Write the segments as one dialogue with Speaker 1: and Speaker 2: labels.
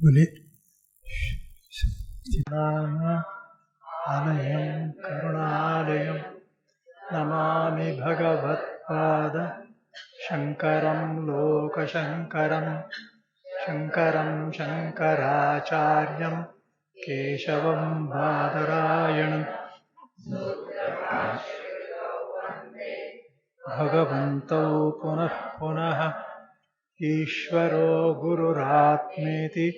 Speaker 1: बोले आलयं करुणालयं नमामि भगवत्पाद शङ्करं लोकशङ्करं शङ्करं शङ्कराचार्यं केशवं बादरायणं भगवन्तौ पुनः पुनः ईश्वरो गुरुरात्मेति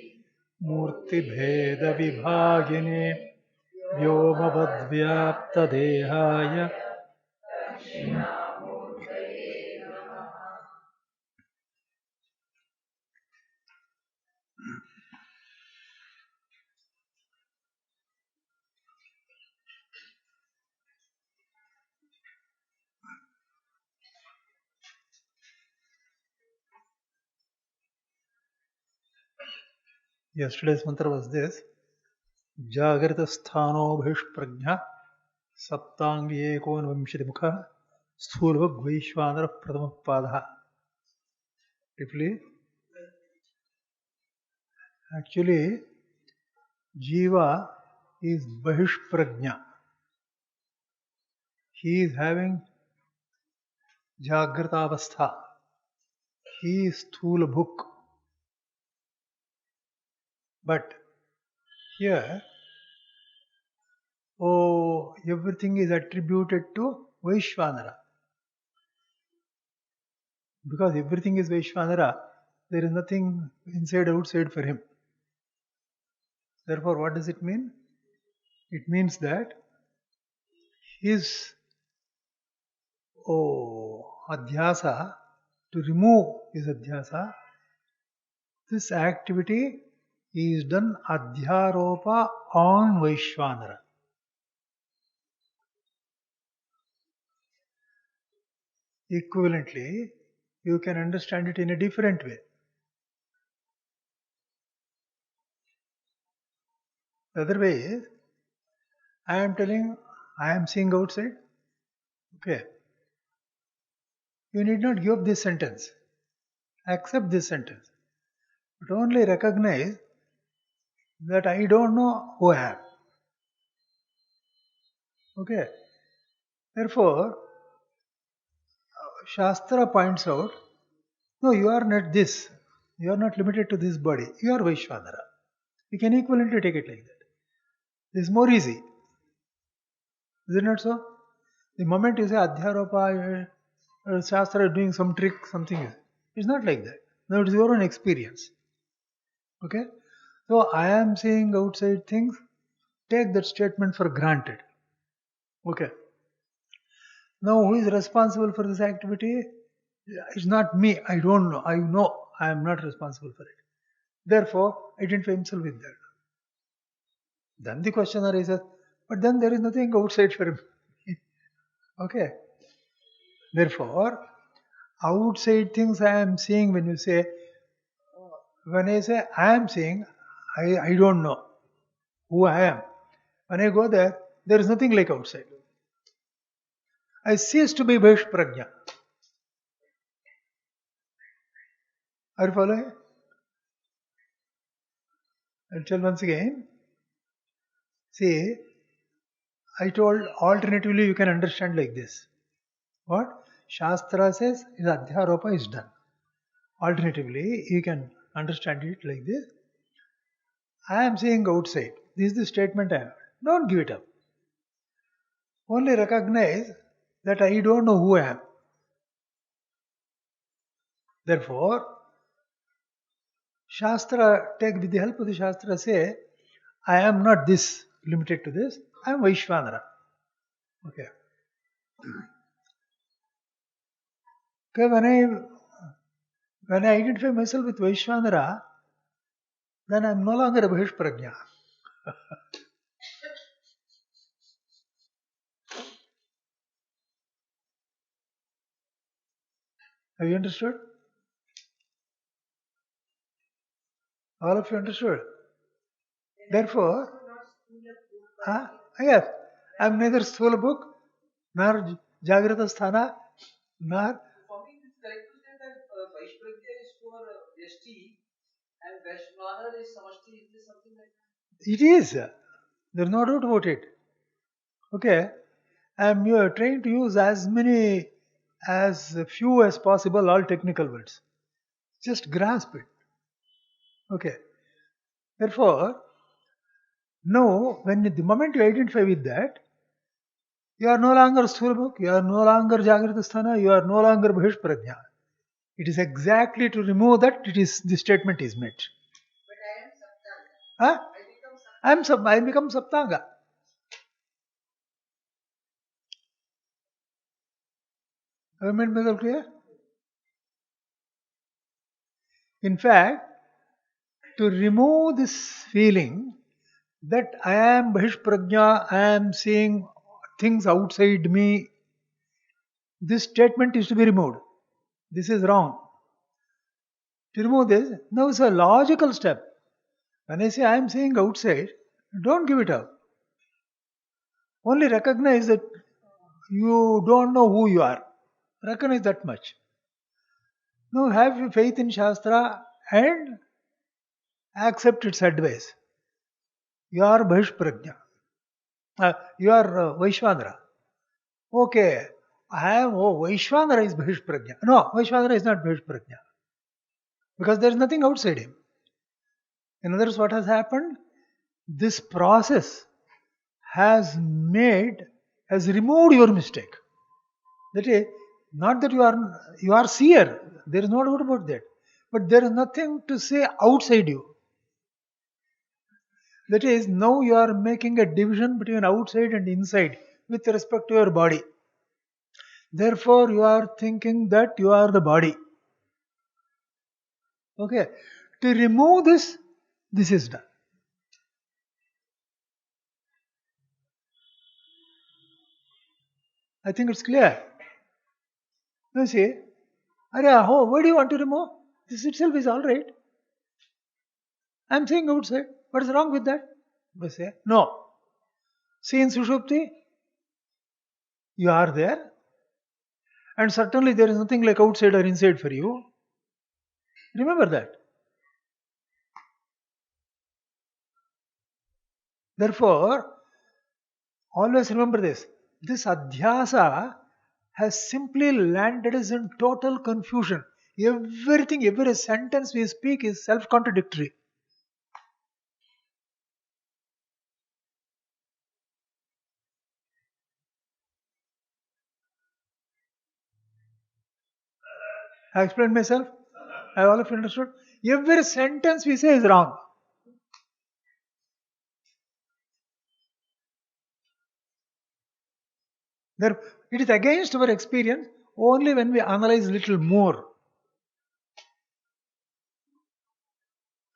Speaker 1: मूर्तिभेदविभागिने व्योमवद्व्याप्तदेहाय Yesterday's mantra was this: Jāgrat sthano bhishprajna saptangi ekon vimshati mukha sthulva gvaishvanara pradama padha. Briefly, actually, Jiva is bhishprajna. He is having Jāgrat avastha. He is sthula bhuk. But here, everything is attributed to Vaishvanara. Because everything is Vaishvanara, there is nothing inside outside for him. Therefore, what does it mean? It means that his adhyasa, to remove his adhyasa, this activity is done adhyaropa on Vaishvanara. Equivalently, you can understand it in a different way. The other way is, I am telling, I am seeing outside. Okay. You need not give up this sentence. Accept this sentence. But only recognize that I don't know who I am. Okay. Therefore, Shastra points out, no, you are not this. You are not limited to this body. You are Vaishvanara. You can equivalently take it like that. This is more easy. Is it not so? The moment you say Adhyaropa, Shastra is doing some trick, something is. It's not like that. Now it is your own experience. Okay? So I am seeing outside things. Take that statement for granted. Okay. Now who is responsible for this activity? It's not me. I don't know. I know I am not responsible for it. Therefore, identify himself with that. Then the question arises, but then there is nothing outside for him. Okay. Therefore, outside things I am seeing, when you say, when I say I am seeing, I don't know who I am. When I go there is nothing like outside. I cease to be Bhishprajna. Are you following? I'll tell once again. See, I told alternatively you can understand like this. What? Shastra says is Adhyaropa is done. Alternatively, you can understand it like this. I am seeing outside. This is the statement I have. Don't give it up. Only recognize that I don't know who I am. Therefore, Shastra, take with the help of the Shastra, say, I am not this, limited to this, I am Vaishvanara. Okay. Okay, when I identify myself with Vaishvanara, then I am no longer a Bhishprajna. Have you understood? All of you understood? Therefore, yes, I am neither Sthula book, nor Jagrata Sthana, nor.
Speaker 2: For me, it is correct to say that Vaishprajna is for Yashti And Vaishnavar is samashti, is this something like that?
Speaker 1: It is. There is no doubt about it. Okay. You are trying to use as few as possible, all technical words. Just grasp it. Okay. Therefore, now, the moment you identify with that, you are no longer Sthulabhuk, you are no longer Jagratastana, you are no longer Bhishprajna. It is exactly to remove that the statement is met.
Speaker 2: But I am Saptanga.
Speaker 1: Huh?
Speaker 2: I become Saptanga.
Speaker 1: I become Saptanga. Have I made myself clear? In fact, to remove this feeling that I am Bhishprajna, I am seeing things outside me, this statement is to be removed. This is wrong. To remove this, now it's a logical step. When I say I am seeing outside, don't give it up. Only recognize that you don't know who you are. Recognize that much. Now have faith in Shastra and accept its advice. You are Bhishprajna. You are Vaishvanara. Okay. Vaishvanara is Bhishprajna. No, Vaishvanara is not Bhishprajna. Because there is nothing outside him. In other words, what has happened? This process has removed your mistake. That is, not that you are seer. There is no doubt about that. But there is nothing to say outside you. That is, now you are making a division between outside and inside with respect to your body. Therefore, you are thinking that you are the body. Okay. To remove this is done. I think it's clear. You see, why do you want to remove? This itself is alright. I am saying outside. What is wrong with that? We say, no. See, in suṣupti, you are there. And certainly there is nothing like outside or inside for you. Remember that. Therefore, always remember this. This adhyasa has simply landed us in total confusion. Everything, every sentence we speak is self-contradictory. I explained myself? Have all of you understood? Every sentence we say is wrong. It is against our experience only when we analyze little more.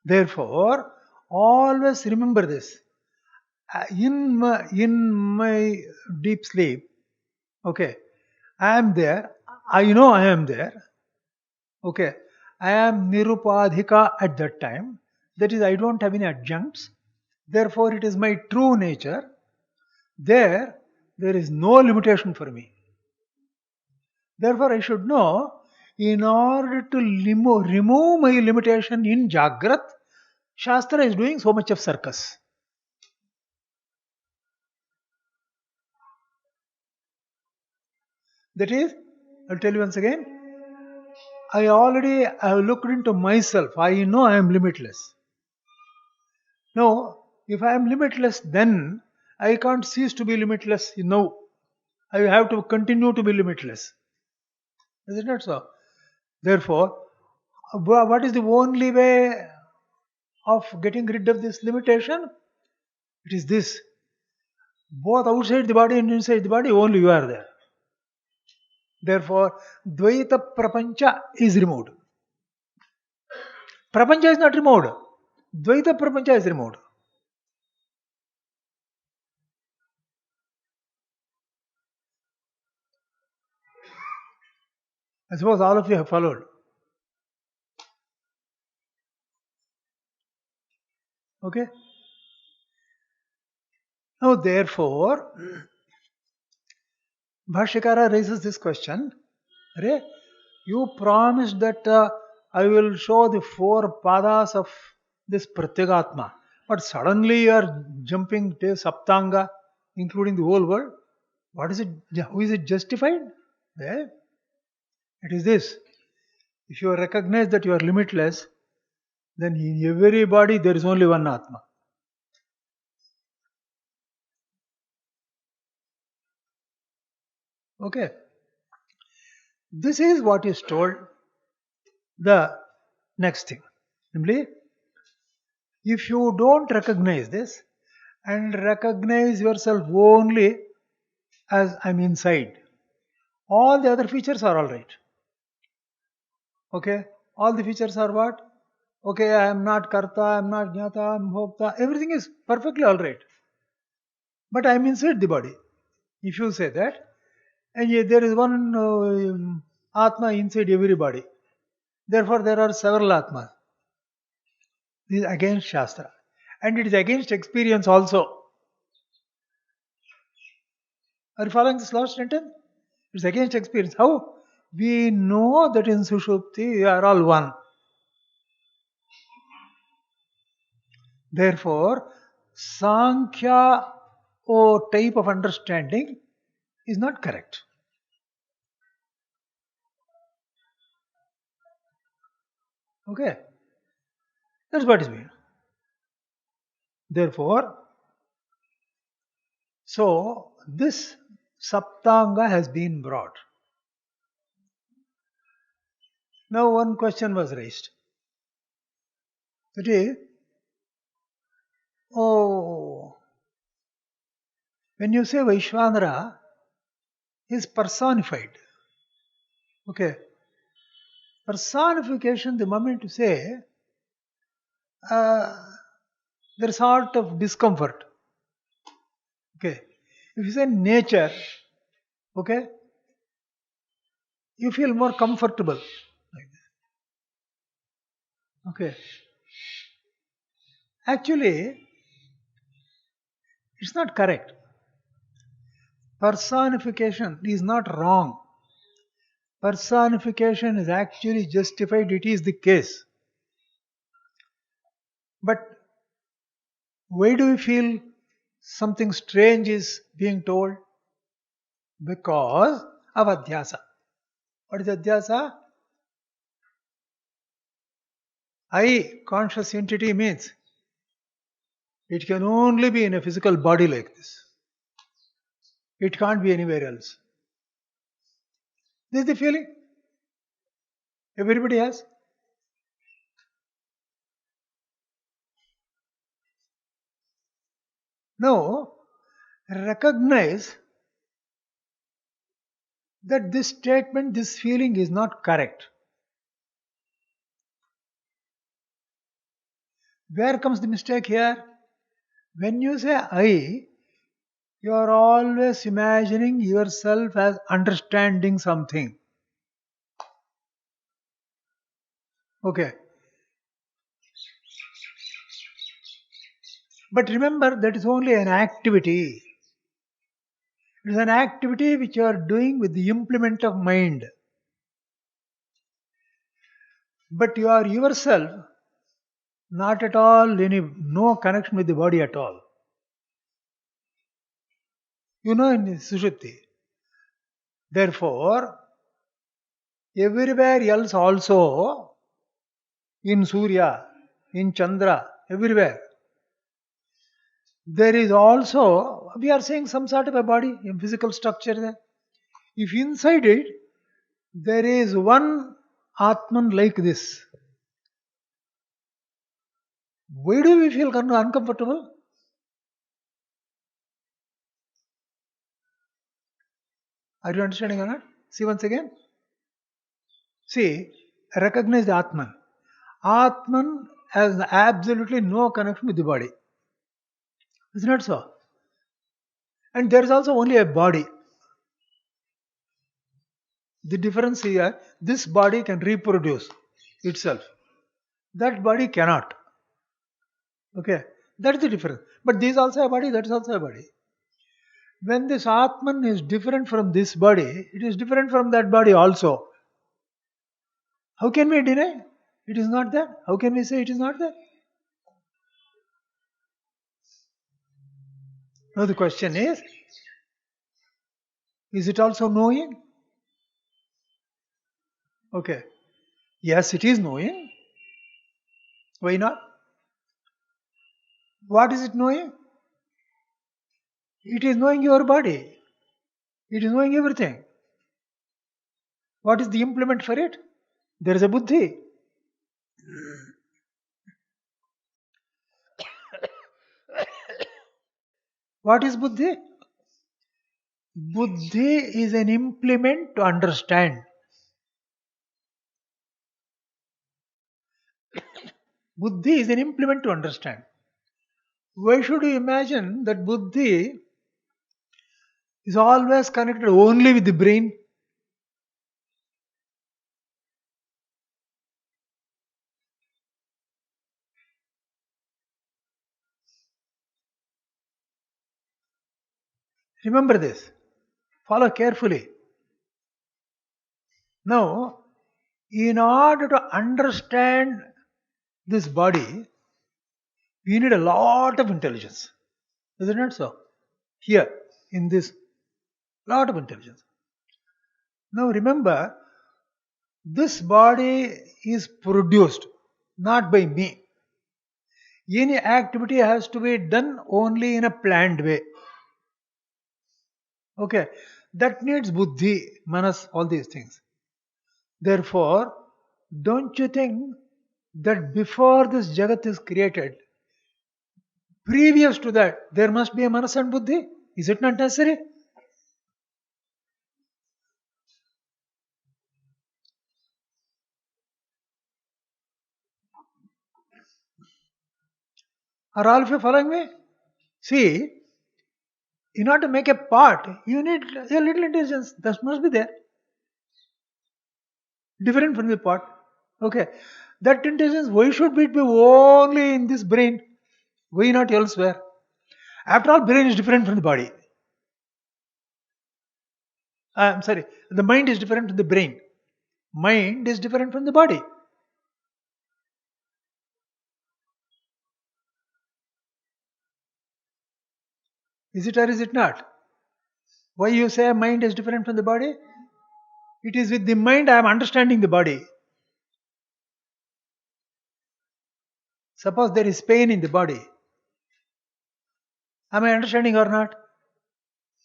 Speaker 1: Therefore, always remember this. In my deep sleep, okay, I am there. I know I am there. Okay, I am nirupadhika at that time. That is, I don't have any adjuncts. Therefore, it is my true nature. There is no limitation for me. Therefore, I should know, in order to remove my limitation in jāgrat, Shastra is doing so much of circus. That is, I'll tell you once again, I have looked into myself. I know I am limitless. Now, if I am limitless, then I can't cease to be limitless now. I have to continue to be limitless. Is it not so? Therefore, what is the only way of getting rid of this limitation? It is this. Both outside the body and inside the body, only you are there. Therefore, Dvaita Prapancha is removed. Prapancha is not removed. Dvaita Prapancha is removed. I suppose all of you have followed. Okay? Now, therefore, Bhāṣyakara raises this question. You promised that I will show the 4 padas of this Pratyagatma. But suddenly you are jumping to Saptanga, including the whole world. What is it? How is it justified? Well, it is this. If you recognize that you are limitless, then in every body there is only one Atma. Okay. This is what is told the next thing. Namely, if you don't recognize this and recognize yourself only as I'm inside, all the other features are alright. Okay? All the features are what? Okay, I am not Karta, I am not Jnata, I am Bhokta. Everything is perfectly alright. But I am inside the body. If you say that, and yet there is one Atma inside every body. Therefore, there are several Atmas. This is against Shastra. And it is against experience also. Are you following this last sentence? It's against experience. How? We know that in suṣupti we are all one. Therefore, Sankhya or type of understanding is not correct. Okay? That's what is meant. Therefore, so this Saptanga has been brought. Now one question was raised. That is, when you say Vaishvanara is personified, okay, personification, the moment you say, there is sort of discomfort. Okay, if you say nature, okay, you feel more comfortable. Like that. Okay. Actually, it's not correct. Personification is not wrong. Personification is actually justified, it is the case. But why do we feel something strange is being told? Because of adhyasa. What is adhyasa? I, conscious entity, means it can only be in a physical body like this. It can't be anywhere else. This is the feeling everybody has. Now, recognize that this statement, this feeling is not correct. Where comes the mistake here? When you say I, you are always imagining yourself as understanding something. Okay. But remember, that is only an activity. It is an activity which you are doing with the implement of mind. But you are yourself not at all, no connection with the body at all. You know, in suṣupti. Therefore, everywhere else also, in Surya, in Chandra, everywhere, there is also, we are saying some sort of a body, a physical structure there. If inside it, there is one Atman like this, why do we feel uncomfortable? Are you understanding or not? See once again. See, recognize the Atman. Atman has absolutely no connection with the body. Isn't it so? And there is also only a body. The difference here, this body can reproduce itself. That body cannot. Okay, that is the difference. But this is also a body, that is also a body. When this Atman is different from this body, it is different from that body also. How can we deny? It is not there. How can we say it is not there? Now the question is it also knowing? Okay. Yes, it is knowing. Why not? What is it knowing? It is knowing your body. It is knowing everything. What is the implement for it? There is a buddhi. What is buddhi? Buddhi is an implement to understand. Buddhi is an implement to understand. Why should you imagine that buddhi is always connected only with the brain? Remember this. Follow carefully. Now, in order to understand this body, we need a lot of intelligence. Is it not so? Here, in this, lot of intelligence. Now remember, this body is produced not by me. Any activity has to be done only in a planned way. Okay, that needs buddhi, manas, all these things. Therefore, don't you think that before this jagat is created, previous to that, there must be a manas and buddhi? Is it not necessary? Are all of you following me? See, in order to make a part, you need a little intelligence. That must be there. Different from the part. Okay. That intelligence, why should it be only in this brain? Why not elsewhere? After all, brain is different from the body. I'm sorry, the mind is different from the brain. Mind is different from the body. Is it or is it not? Why you say mind is different from the body? It is with the mind I am understanding the body. Suppose there is pain in the body. Am I understanding or not?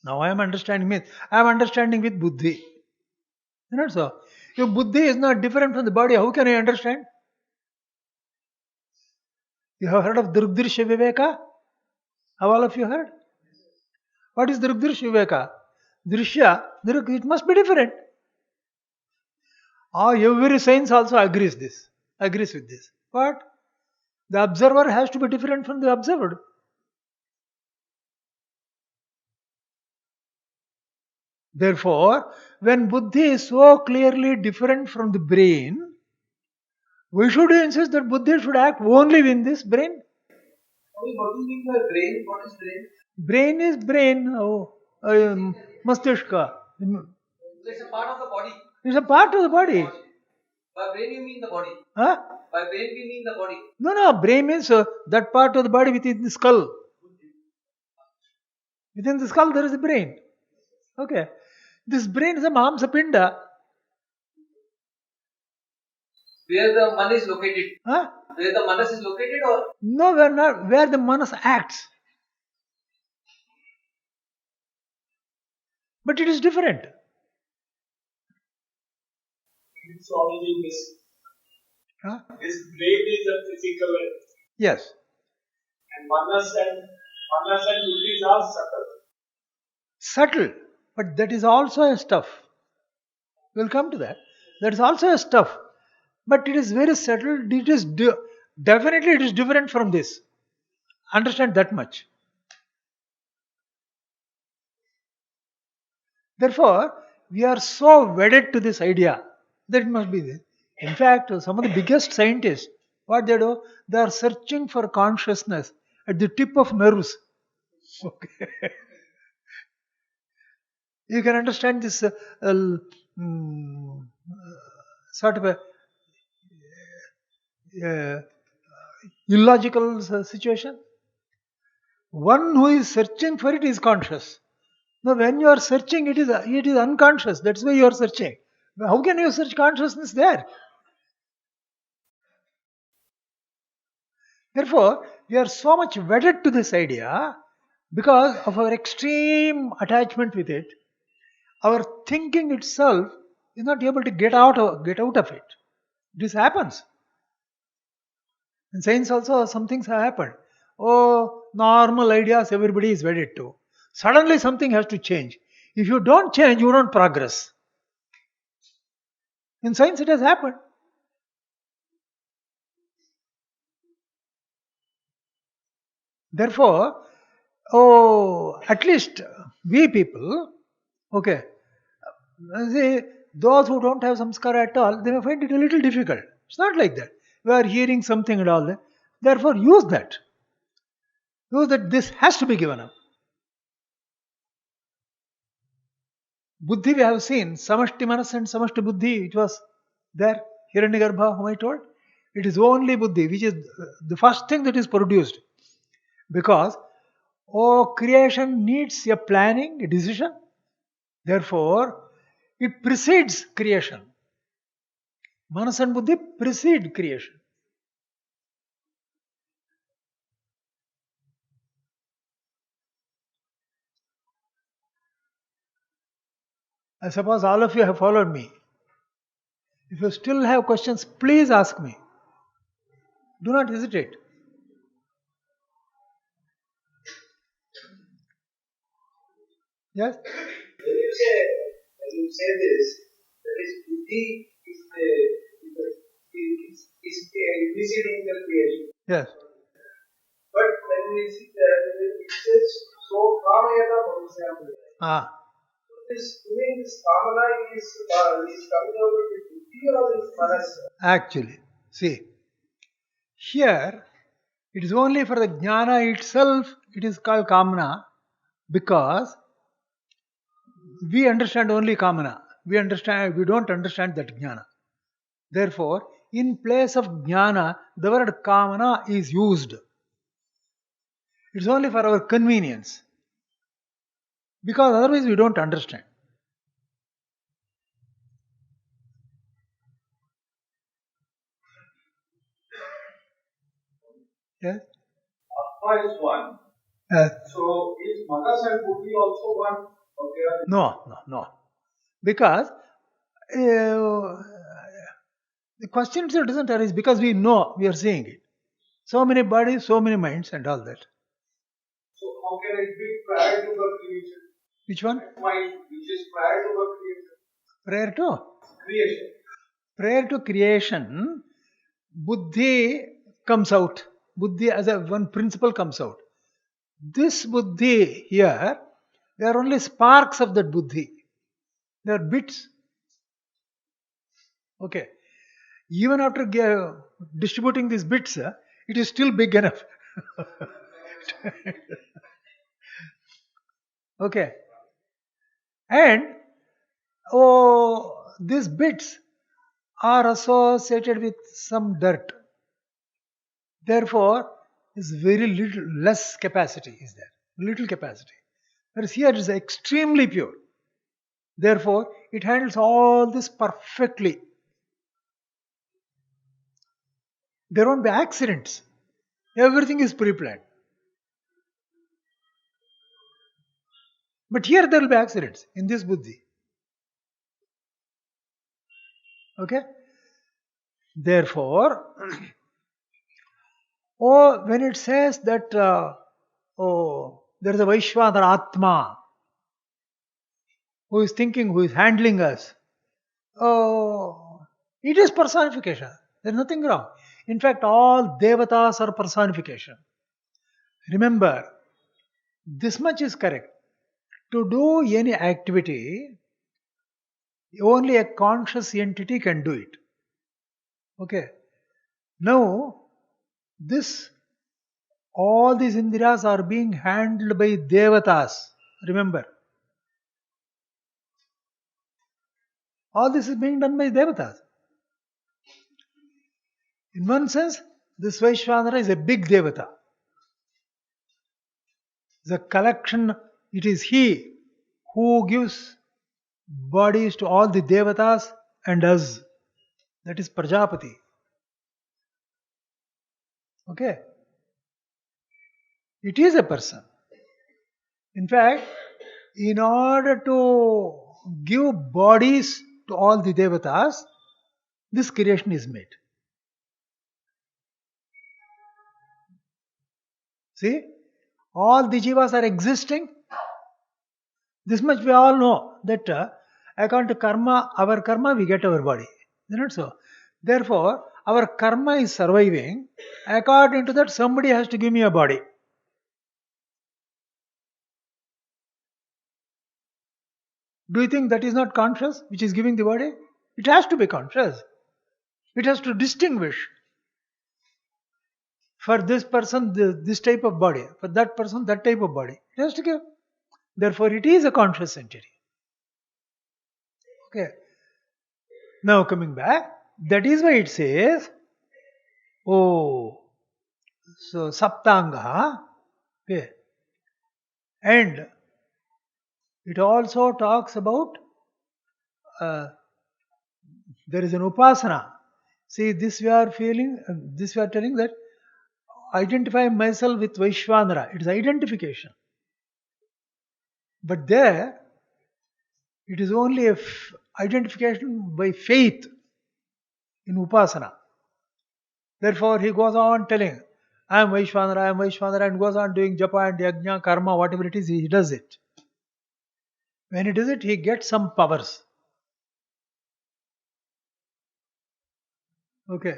Speaker 1: Now I am understanding means I am understanding with buddhi. Not so. If buddhi is not different from the body, how can I understand? You have heard of Durgdirsha Viveka? Have all of you heard? What is Durgdirsha Viveka? Drishya, it must be different. Every science also agrees with this. What? The observer has to be different from the observed. Therefore, when buddhi is so clearly different from the brain, why should you insist that buddhi should act only in this brain?
Speaker 2: What do you mean by brain? What is brain?
Speaker 1: Brain is brain. Mastishka.
Speaker 2: It's a part of the body.
Speaker 1: It's a part of the body.
Speaker 2: By brain you mean the body.
Speaker 1: Huh?
Speaker 2: By brain we mean the body.
Speaker 1: No. Brain means that part of the body within the skull. Within the skull there is a brain. Okay. This brain is a mamsa pinda.
Speaker 2: Where the manas is located.
Speaker 1: Huh?
Speaker 2: Where the manas is located or?
Speaker 1: No, where the manas acts. But it is different.
Speaker 3: Swamiji, this
Speaker 1: Huh?
Speaker 3: brain is a physical entity.
Speaker 1: Yes.
Speaker 3: And manas and buddhis are subtle.
Speaker 1: Subtle. But that is also a stuff. We'll come to that. That is also a stuff. But it is very subtle. It is definitely it is different from this. Understand that much. Therefore, we are so wedded to this idea that it must be this. In fact, some of the biggest scientists, what they do, they are searching for consciousness at the tip of nerves. Okay. You can understand this sort of a uh, illogical situation. One who is searching for it is conscious. Now, when you are searching, it is unconscious. That's why you are searching. How can you search consciousness there? Therefore, we are so much wedded to this idea because of our extreme attachment with it. Our thinking itself is not able to get out of it. This happens. In science also, some things have happened. Oh, normal ideas everybody is wedded to. Suddenly something has to change. If you don't change, you don't progress. In science it has happened. Therefore, at least we people, okay, see, those who don't have samskara at all, they may find it a little difficult. It's not like that. We are hearing something and all that. Therefore, use that. Use that this has to be given up. Buddhi we have seen, samashti manas and samashti buddhi, it was there, Hiranyagarbha, whom I told. It is only buddhi, which is the first thing that is produced. Because, creation needs a planning, a decision. Therefore, it precedes creation. Manas and buddhi precede creation. I suppose all of you have followed me. If you still have questions, please ask me. Do not hesitate. Yes?
Speaker 3: When you say this, that is buddhi is preceding the creation.
Speaker 1: Yes.
Speaker 3: But when we see that it says so kamayata bhāṣya. This kamana is coming out of the buddhi or is manas?
Speaker 1: Actually, see, here it is only for the jnana itself, it is called kamana, because we understand only kamana. We don't understand that jnana. Therefore, in place of jnana, the word kamana is used. It is only for our convenience. Because otherwise we don't understand. Yes?
Speaker 3: Atma is one. So is manas and buddhi also one? Okay.
Speaker 1: No. Because the question itself doesn't arise because we know, we are seeing it. So many bodies, so many minds and all that.
Speaker 3: So how can it be prior to the creation?
Speaker 1: Which one?
Speaker 3: Mind, which is prior to the creation.
Speaker 1: Prior to?
Speaker 3: Creation.
Speaker 1: Prior to creation, buddhi comes out. Buddhi as a one principle comes out. This buddhi here, they are only sparks of that buddhi. They are bits. Okay. Even after distributing these bits, it is still big enough. Okay. And these bits are associated with some dirt. Therefore, is very little, less capacity is there. Little capacity. Whereas here it is extremely pure. Therefore, it handles all this perfectly. There won't be accidents. Everything is pre-planned. But here there will be accidents in this buddhi. Okay? Therefore, when it says that there is a Vaishvadara ātmā who is thinking, who is handling us, it is personification. There is nothing wrong. In fact, all devatas are personification. Remember, this much is correct. To do any activity, only a conscious entity can do it. Okay. Now, all these indriyas are being handled by devatas. Remember. All this is being done by devatas. In one sense, this Vaishvanara is a big Devata. The collection, it is he who gives bodies to all the Devatas and us. That is Prajapati. Okay? It is a person. In fact, in order to give bodies to all the Devatas, this creation is made. See? All the jivas are existing. This much we all know that according to karma, our karma, we get our body. Is it not so? Therefore, our karma is surviving. According to that, somebody has to give me a body. Do you think that is not conscious, which is giving the body? It has to be conscious. It has to distinguish. For this person, this type of body. For that person, that type of body. It has to give. Therefore, it is a conscious entity. Okay. Now coming back, that is why it says, so saptanga. Okay. And it also talks about there is an upasana. See, this we are feeling, this we are telling that identify myself with Vaishvanara. It is identification. But there, it is only a identification by faith in upasana. Therefore, he goes on telling, I am Vaishvanara, and goes on doing japa and yajna, karma, whatever it is, he does it. When he does it, he gets some powers. Okay.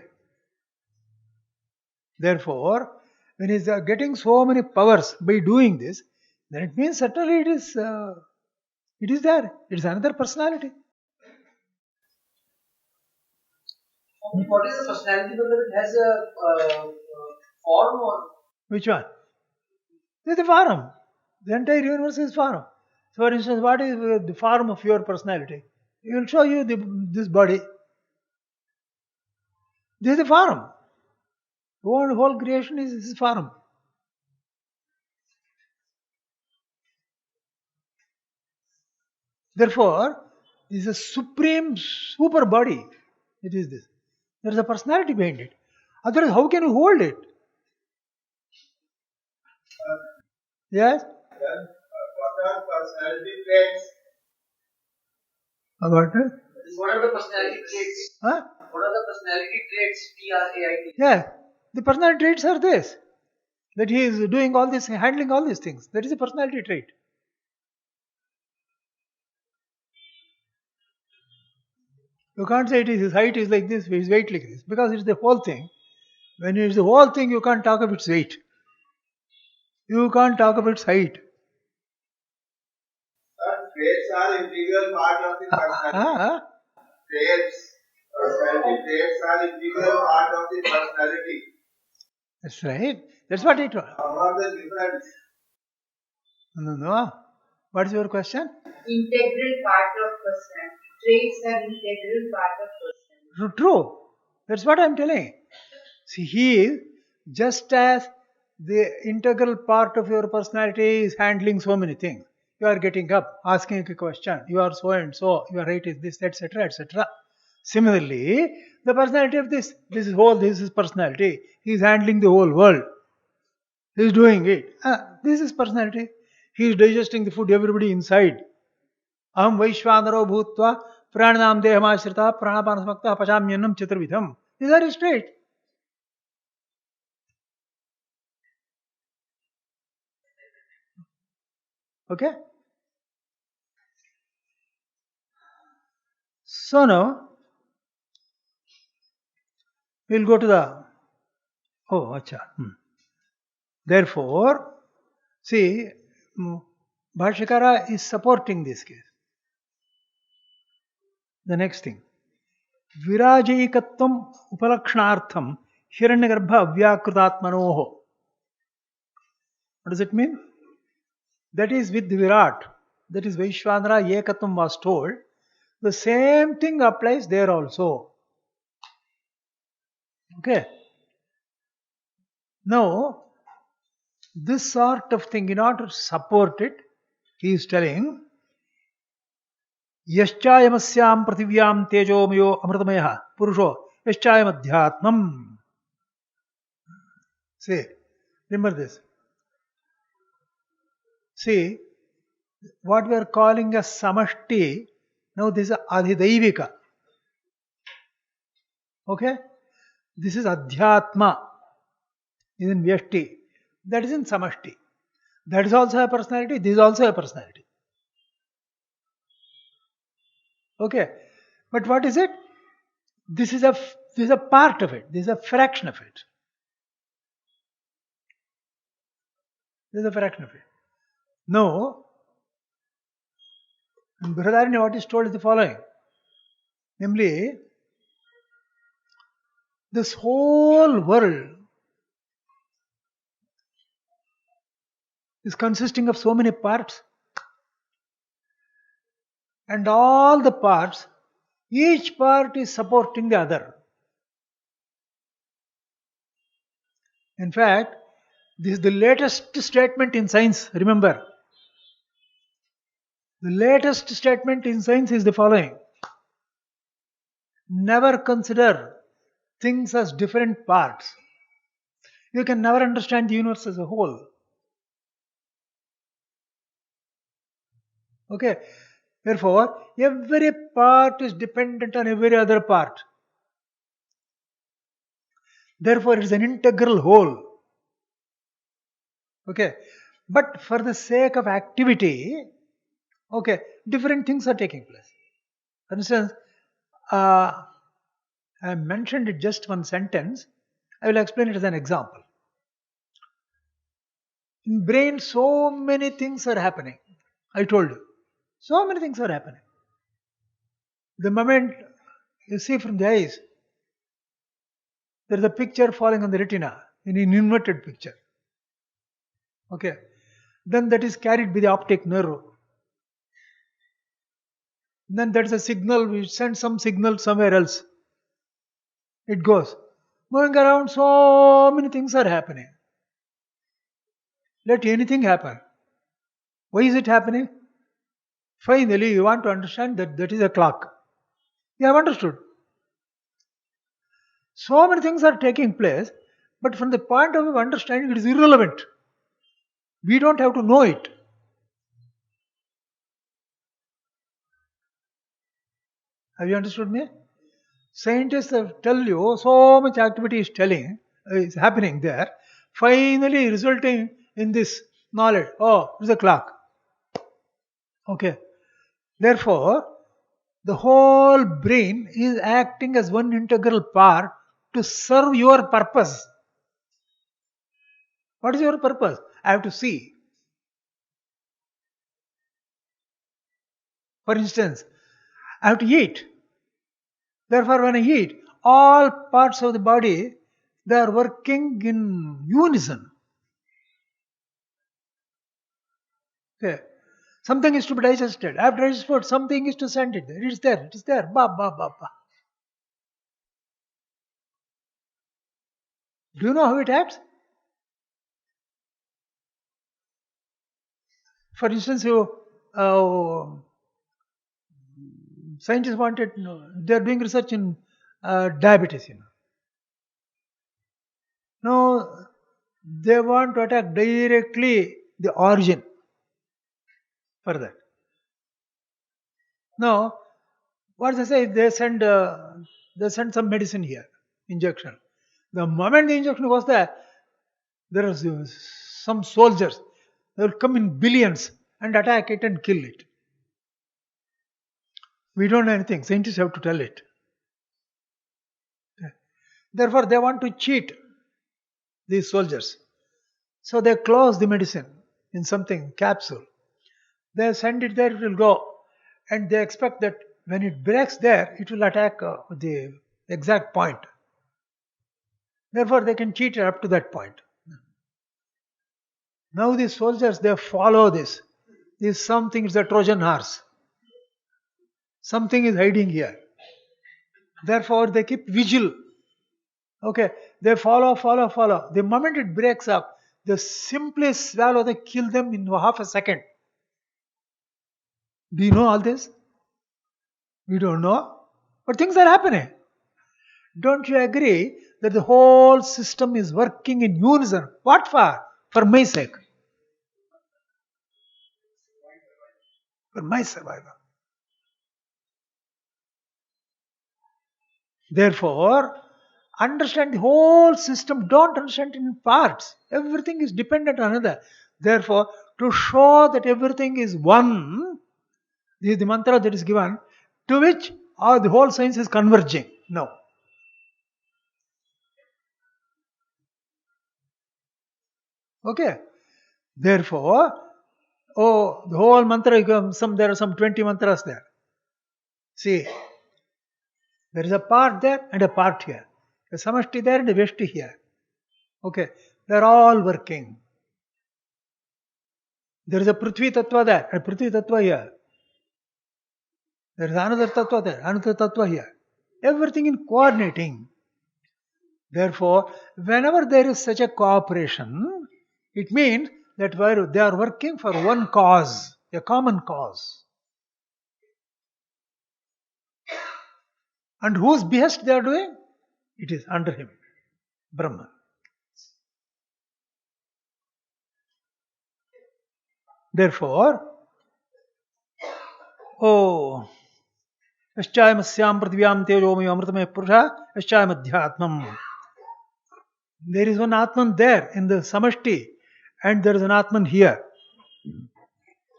Speaker 1: Therefore, when he is getting so many powers by doing this, then it means certainly it is there. It is another personality.
Speaker 2: What is the personality? Whether it has a form or...
Speaker 1: Which one? It is the form. The entire universe is form. So for instance, what is the form of your personality? He will show you this body. This is the form. The whole creation is this form. Therefore, this is a supreme super body. It is this. There is a personality behind it. Otherwise, how can you hold it? Yes?
Speaker 3: What are personality traits?
Speaker 1: About it?
Speaker 2: What are the personality traits?
Speaker 1: Huh?
Speaker 2: What are the personality traits? TRAIT.
Speaker 1: Yeah. The personality traits are this. That he is doing all this, handling all these things. That is a personality trait. You can't say his height is like this, his weight like this, because it's the whole thing. When it's the whole thing, you can't talk of its weight. You can't talk of its height.
Speaker 3: Traits are integral part of the personality. Personality traits are integral part of the personality.
Speaker 1: That's right. That's what it was.
Speaker 3: What are the difference?
Speaker 1: No. What is your question?
Speaker 4: Integral part of personality. Traits are integral part of personality.
Speaker 1: True. That's what I'm telling. See, he is just as the integral part of your personality is handling so many things. You are getting up, asking a question. You are so and so. Your height is this, etc., etc. Similarly, the personality of this is personality. He is handling the whole world. He is doing it. This is personality. He is digesting the food, everybody inside. Aham Vaishvanaro bhutva pranam dehamashrita pranapanasmakta pachamyanam chaturvidham. These are his traits. Okay? So now, we'll go to the... Therefore, see, Bhāṣyakara is supporting this case. The next thing. Virājayikatvam upalakshanartham hiranyagarbha avyakrutatmanoho. What does it mean? That is with the Virat. That is Vaishvanara Ekatvam was told. The same thing applies there also. Okay. Now, this sort of thing, in order to support it, he is telling, Yaschayamasyam prathivyam tejomayo amritamayah purusho yaschayam adhyatmam. See, remember this. See, what we are calling as samashti, now this is adhidaivika. Okay? This is adhyatma, is in vyashti. That is in samashti. That is also a personality, this is also a personality. Okay? But what is it? This is a part of it, this is a fraction of it. This is a fraction of it. Now, in Brihadaranya, what is told is the following. Namely, this whole world is consisting of so many parts, and all the parts, each part is supporting the other. In fact, this is the latest statement in science, remember. The latest statement in science is the following. Never consider things as different parts. You can never understand the universe as a whole. Okay. Therefore, every part is dependent on every other part. Therefore, it is an integral whole. Okay. But for the sake of activity, okay, different things are taking place. For instance, I mentioned it just one sentence. I will explain it as an example. In brain, so many things are happening. I told you. So many things are happening. The moment you see from the eyes, there is a picture falling on the retina in an inverted picture. Okay. Then that is carried by the optic nerve. Then there is a signal, we send some signal somewhere else. It goes. Moving around, so many things are happening. Let anything happen. Why is it happening? Finally, you want to understand that that is a clock. You have understood. So many things are taking place, but from the point of view of understanding, it is irrelevant. We don't have to know it. Have you understood me? Scientists tell you so much activity is happening there, finally resulting in this knowledge. Oh, it's a clock. Okay. Therefore, the whole brain is acting as one integral part to serve your purpose. What is your purpose? I have to see. For instance, I have to eat. Therefore, when I eat, all parts of the body, they are working in unison. Okay. Something is to be digested. After digested food, something is to send it there. It is there. It is there. Ba, ba, ba, ba. Do you know how it acts? For instance, scientists wanted, they are doing research in diabetes. Now, they want to attack directly the origin for that. Now, what they say, they send some medicine here, injection. The moment the injection was there are some soldiers. They will come in billions and attack it and kill it. We don't know anything. Scientists have to tell it. Okay. Therefore, they want to cheat these soldiers. So they close the medicine in something, capsule. They send it there, it will go. And they expect that when it breaks there, it will attack the exact point. Therefore, they can cheat it up to that point. Now these soldiers, they follow this. This something is a Trojan horse. Something is hiding here. Therefore, they keep vigil. Okay, they follow. The moment it breaks up, they simply swallow, they kill them in half a second. Do you know all this? We don't know. But things are happening. Don't you agree that the whole system is working in unison? What for? For my sake. For my survival. Therefore, understand the whole system. Don't understand it in parts. Everything is dependent on another. Therefore, to show that everything is one, this is the mantra that is given, to which the whole science is converging. No. Okay. Therefore, the whole mantra, there are some 20 mantras there. See, there is a part there and a part here. A samashti there and a vyashti here. Okay. They are all working. There is a prithvi tattva there and prithvi tattva here. There is another tattva there, another tattva here. Everything in coordinating. Therefore, whenever there is such a cooperation, it means that they are working for one cause, a common cause. And whose behest they are doing? It is under him, Brahman. Therefore, Yaschayam asyam prathivyam tejomi amritame purusha yaschayam adhyatmam. There is one Atman there in the samashti and there is an Atman here.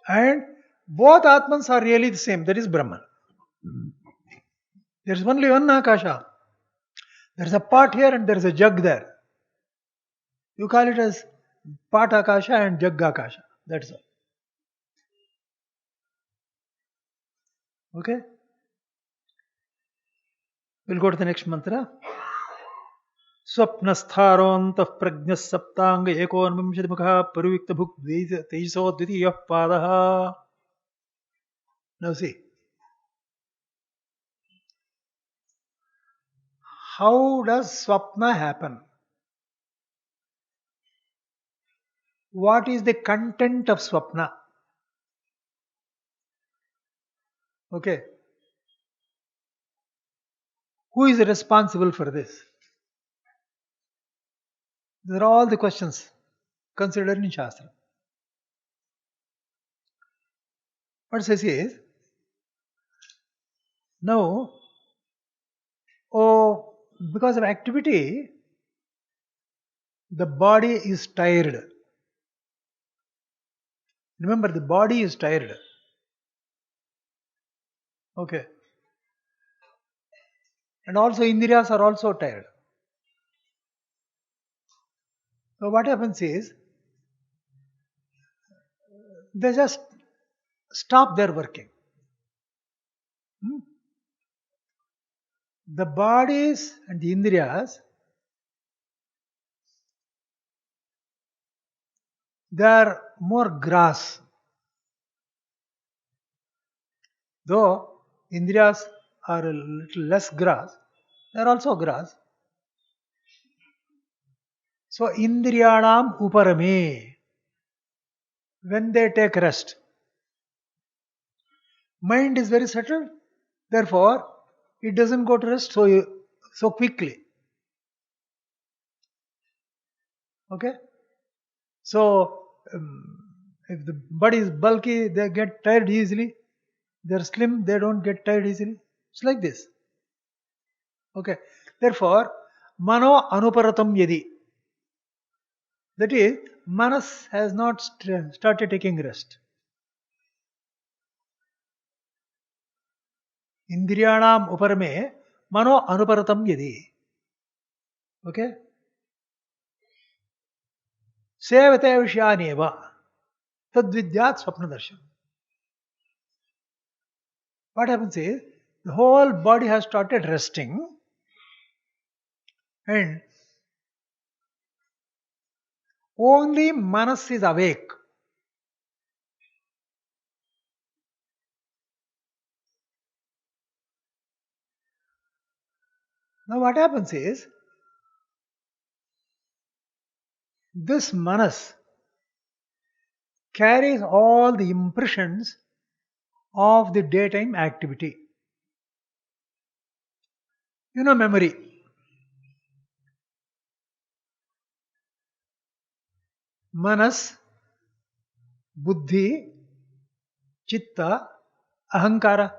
Speaker 1: And both Atmans are really the same, that is Brahman. There is only one Akasha. There is a part here and there is a jug there. You call it as part Akasha and jug Akasha. That's all. Okay? We'll go to the next mantra. Swapnastharontah prajñas saptanga ekonvimshadimukha paruvikta bhuk teiso dvitiyah padaha. Now see. How does swapna happen? What is the content of swapna? Okay. Who is responsible for this? These are all the questions considered in Shastra. What says is, now, because of activity, the body is tired. Remember, the body is tired. Okay. And also Indriyas are also tired. So what happens is, they just stop their working. The bodies and the Indriyas, they are more grass. Though Indriyas are a little less grass, they are also grass. So Indriyanam uparame, when they take rest, mind is very settled, therefore it doesn't go to rest so quickly. Okay? So if the body is bulky, they get tired easily. They're slim, they don't get tired easily. It's like this. Okay. Therefore, mano anuparatam yadi. That is, manas has not started taking rest. Indriyanam uparame mano anuparatam yadi. Okay? Sevate vishyaneva tadvidyat swapna darshan. What happens is, the whole body has started resting and only manas is awake. Now what happens is, This manas carries all the impressions of the daytime activity. You know memory. Manas, buddhi, chitta, ahankara.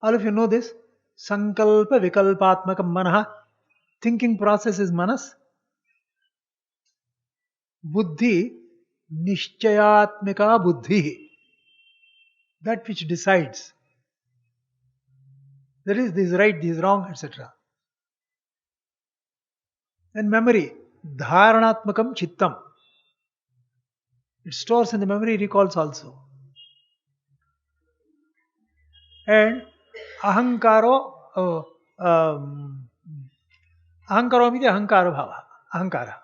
Speaker 1: All of you know this. Sankalpa vikalpatmakam manaha. Thinking process is manas. Buddhi, nishchayatmika buddhi. That which decides. That is, this is right, this is wrong, etc. And memory, dharanatmakam chittam. It stores in the memory, recalls also. And ahankaro, ahankaromi ahankara bhava. Ahankara.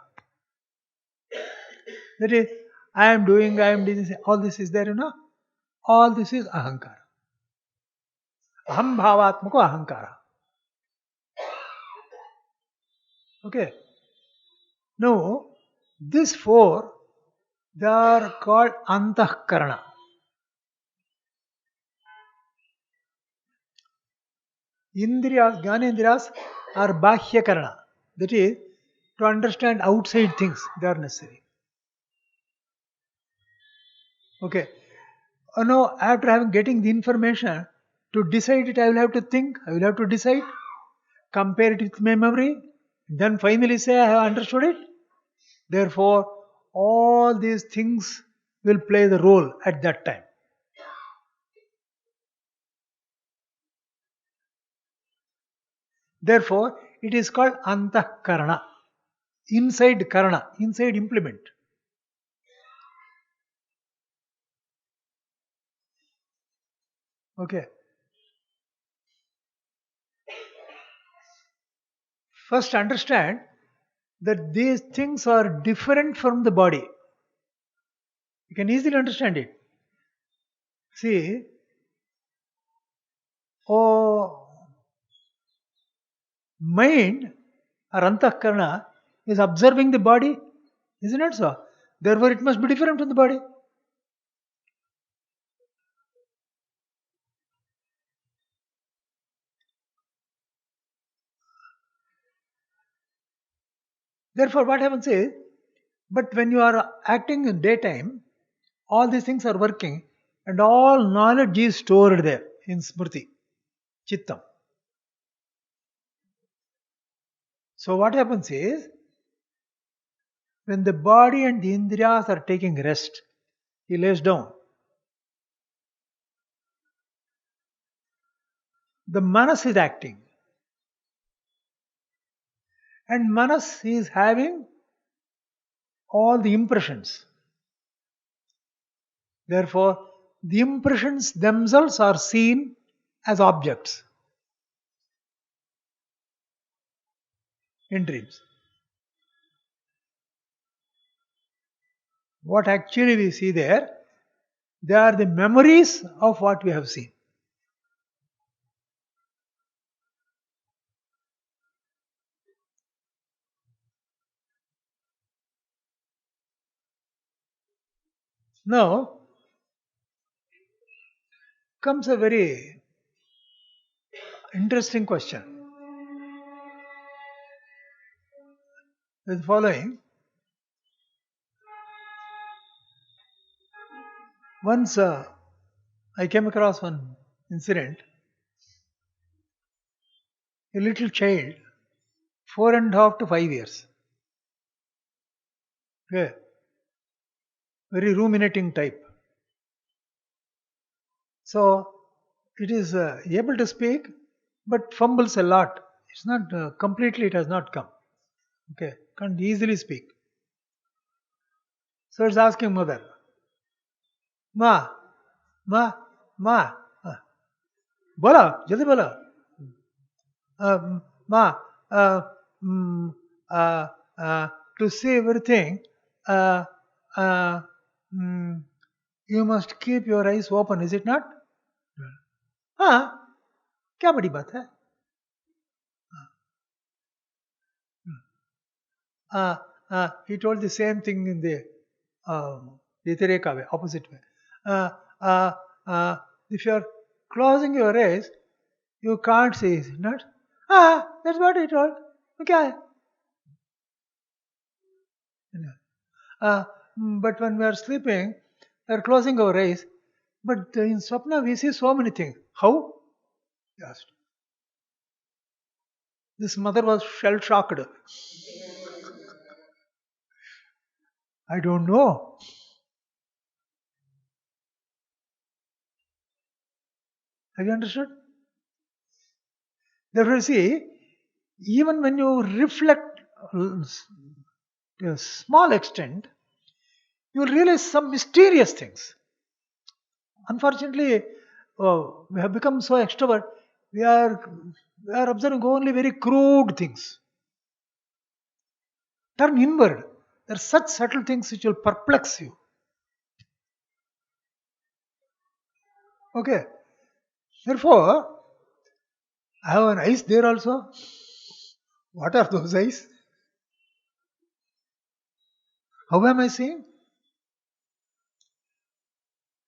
Speaker 1: That is, I am doing this, all this is there, you know. All this is ahankara. Aham bhavatmako ahankara. Okay. Now, these four, they are called antahkarana. Indriyas, Jnanendriyas are bhāṣya. That is, to understand outside things, they are necessary. Okay. Now, after getting the information, to decide it, I will have to think, I will have to decide, compare it with my memory, then finally say I have understood it. Therefore, all these things will play the role at that time. Therefore, it is called antahkarana. Inside karana, inside implement. Okay. First understand that these things are different from the body. You can easily understand it. See, mind or antahkarana is observing the body, isn't it so? Therefore, it must be different from the body. Therefore, what happens is, but when you are acting in daytime, all these things are working and all knowledge is stored there in smriti, chittam. So what happens is, when the body and the indriyas are taking rest, he lays down. The manas is acting. And manas is having all the impressions. Therefore, the impressions themselves are seen as objects in dreams. What actually we see there, they are the memories of what we have seen. Now, comes a very interesting question. The following. Once I came across one incident. A little child, 4.5 to 5 years. Okay. Very ruminating type. So, it is able to speak, but fumbles a lot. It's not completely, it has not come. Okay, can't easily speak. So it's asking mother, Ma, bola, jaldi bola. Ma, to see everything, you must keep your eyes open, is it not? हाँ, क्या बड़ी बात है? He told the same thing in the Yatireka way, opposite way. If you are closing your eyes, you can't see, is it not? That's what he told. Okay. But when we are sleeping, we are closing our eyes. But in swapna, we see so many things. How? He asked. This mother was shell-shocked. I don't know. Have you understood? Therefore, see, even when you reflect to a small extent, you will realize some mysterious things. Unfortunately, we have become so extrovert, we are observing only very crude things. Turn inward. There are such subtle things which will perplex you. Okay. Therefore, I have an eyes there also. What are those eyes? How am I seeing?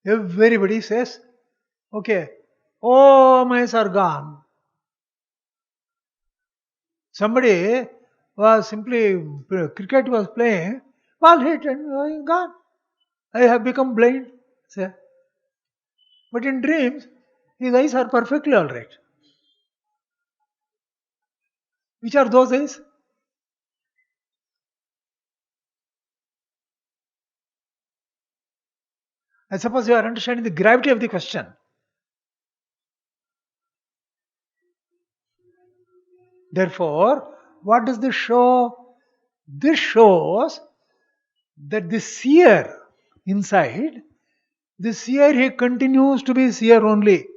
Speaker 1: Everybody says, okay, all my eyes are gone. Somebody was simply, cricket was playing, ball hit and gone. I have become blind. Say. But in dreams, his eyes are perfectly alright. Which are those eyes? I suppose you are understanding the gravity of the question. Therefore, what does this show? This shows that the seer inside, the seer, he continues to be seer only.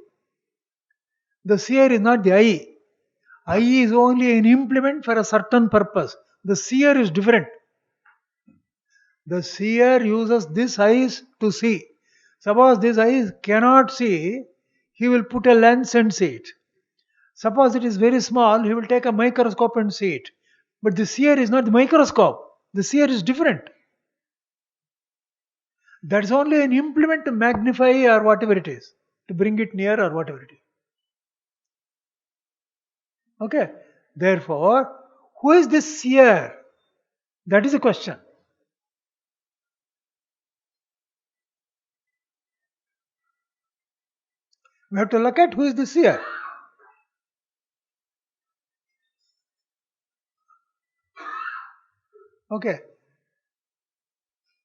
Speaker 1: The seer is not the eye. Eye is only an implement for a certain purpose. The seer is different. The seer uses this eyes to see. Suppose this eyes cannot see, he will put a lens and see it. Suppose it is very small, he will take a microscope and see it. But the seer is not the microscope. The seer is different. That is only an implement to magnify or whatever it is, to bring it near or whatever it is. Okay. Therefore, who is this seer? That is the question. We have to look at who is the seer. Okay.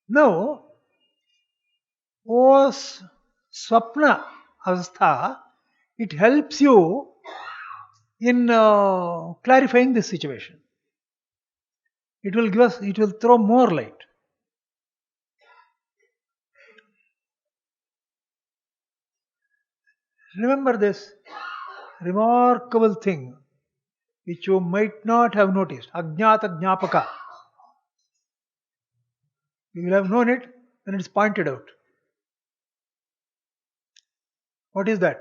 Speaker 1: Now, svapna avastha, it helps you in clarifying this situation. It will throw more light. Remember this remarkable thing which you might not have noticed. Ajñāta jñāpaka. You will have known it when it is pointed out. What is that?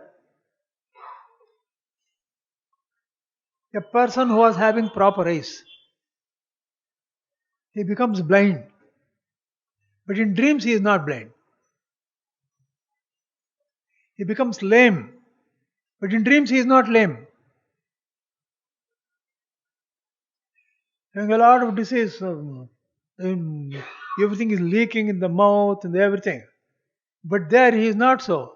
Speaker 1: A person who was having proper eyes, he becomes blind. But in dreams he is not blind. He becomes lame. But in dreams he is not lame. Having a lot of disease, everything is leaking in the mouth and everything. But there he is not so.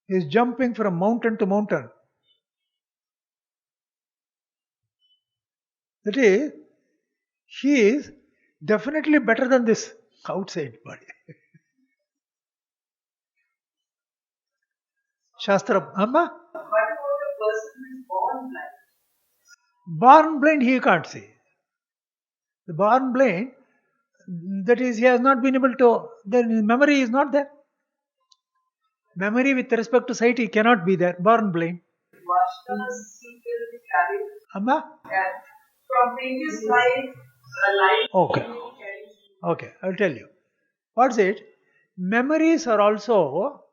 Speaker 1: He is jumping from mountain to mountain. That is, he is definitely better than this outside body. Shastra, Amma?
Speaker 4: What about a person who is born blind?
Speaker 1: Born blind he can't see. The born blind, that is, he has not been able to, the memory is not there. Memory with respect to sight, he cannot be there. Born blind.
Speaker 4: Varsha's secret carried.
Speaker 1: Amma?
Speaker 4: From previous life, a life.
Speaker 1: Okay, I will tell you. What's it? Memories are also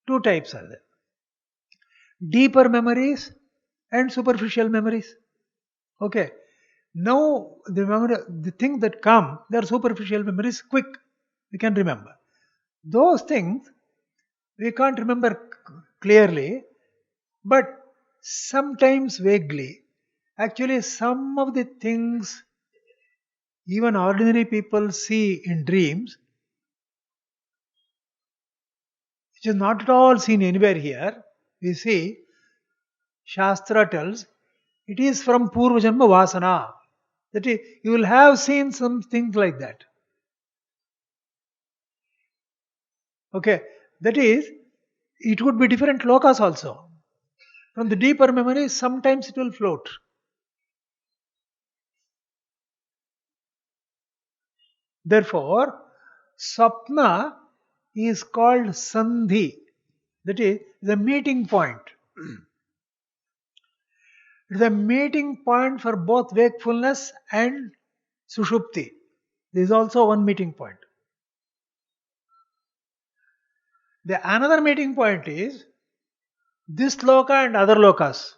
Speaker 1: two types are there. Deeper memories and superficial memories. Okay. Now, the things that come, they are superficial memories, quick, we can remember. Those things, we can't remember clearly, but sometimes vaguely. Actually, some of the things even ordinary people see in dreams, which is not at all seen anywhere here. We see, Shastra tells, it is from Purva Janma Vasana. That is, you will have seen some things like that. Okay, that is, it could be different lokas also. From the deeper memory, sometimes it will float. Therefore, svapna is called sandhi. That is the meeting point. It is a meeting point for both wakefulness and suṣupti. There is also one meeting point. The another meeting point is this loka and other lokas.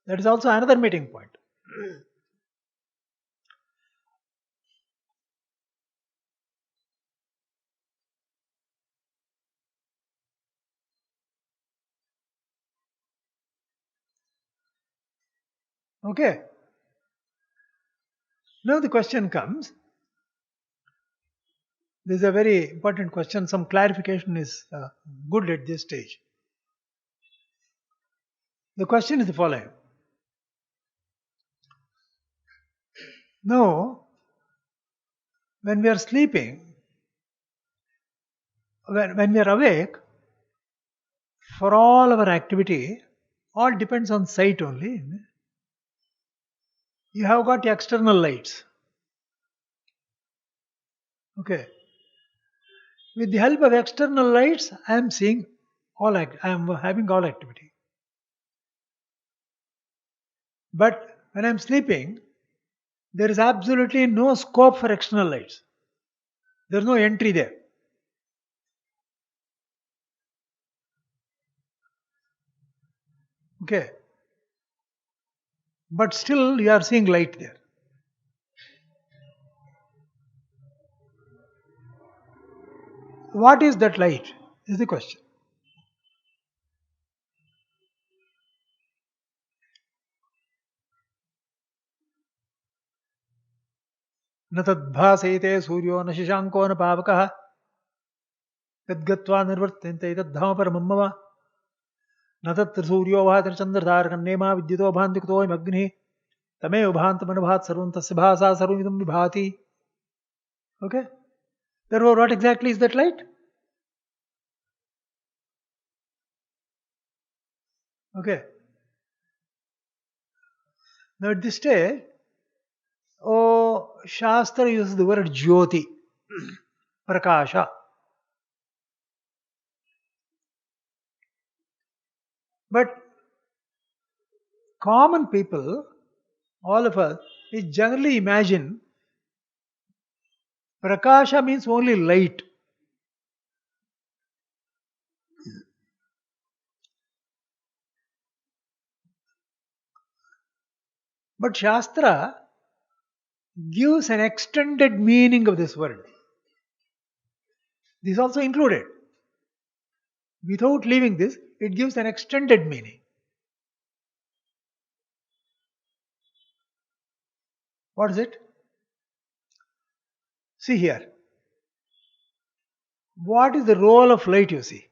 Speaker 1: That is also another meeting point. Okay. Now the question comes. This is a very important question. Some clarification is good at this stage. The question is the following. Now, when we are sleeping, when we are awake, for all our activity, all depends on sight only. You have got external lights. Okay. With the help of external lights, I am seeing I am having all activity. But when I am sleeping, there is absolutely no scope for external lights. There is no entry there. Okay. But still you are seeing light there. What is that light? Is the question. न तद्भासयते सूर्यो न शशाङ्को न पावकः यद्गत्वा निर्वर्त्यन्ते तद्धम परमं मम न तत्र सूर्यो भाति चन्द्रतारकन्नेमा विद्युतो भान्ति कुतोऽयमग्निः तमेव भान्तमनुभात् सर्वं तस्य भासा सर्वमिदं विभाति. Okay? Therefore, what exactly is that light? Okay. Now at this stage, Shastra uses the word Jyothi, Prakasha. But common people, all of us, we generally imagine Prakasha means only light. But Shastra gives an extended meaning of this word. This is also included. Without leaving this, it gives an extended meaning. What is it? See here. What is the role of light, you see?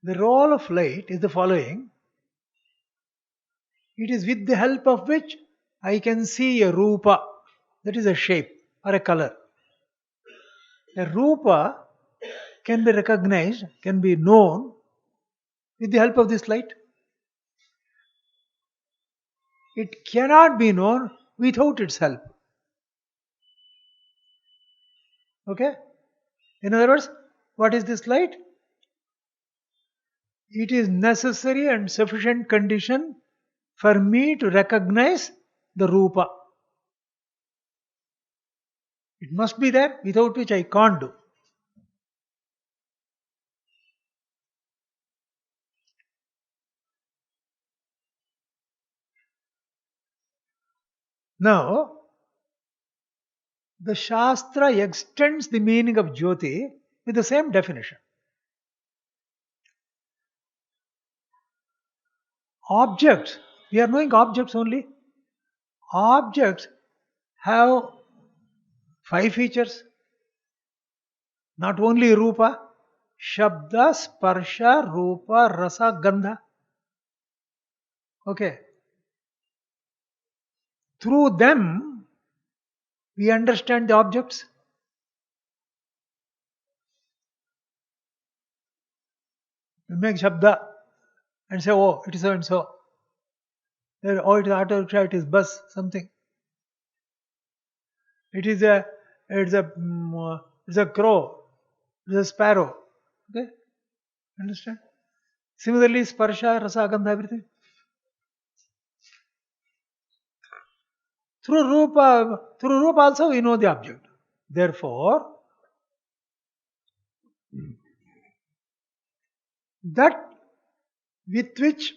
Speaker 1: The role of light is the following. It is with the help of which I can see a rupa, that is a shape or a color. A rupa can be recognized, can be known with the help of this light. It cannot be known without its help. Okay? In other words, what is this light? It is necessary and sufficient condition for me to recognize the rupa. It must be there, without which I can't do. Now, the Shastra extends the meaning of Jyoti with the same definition. Objects, we are knowing objects only. Objects have 5 features. Not only Rupa, Shabda, Sparsha, Rupa, Rasa, Gandha. Okay. Through them, we understand the objects. We make Shabda and say, oh, it is so and so. Oh, it is auto rickshaw, it is bus, something. It is a crow, it is a sparrow. Okay? Understand? Similarly, Sparsha, Rasa, Gandha, everything. Through Rupa also we know the object. Therefore, that with which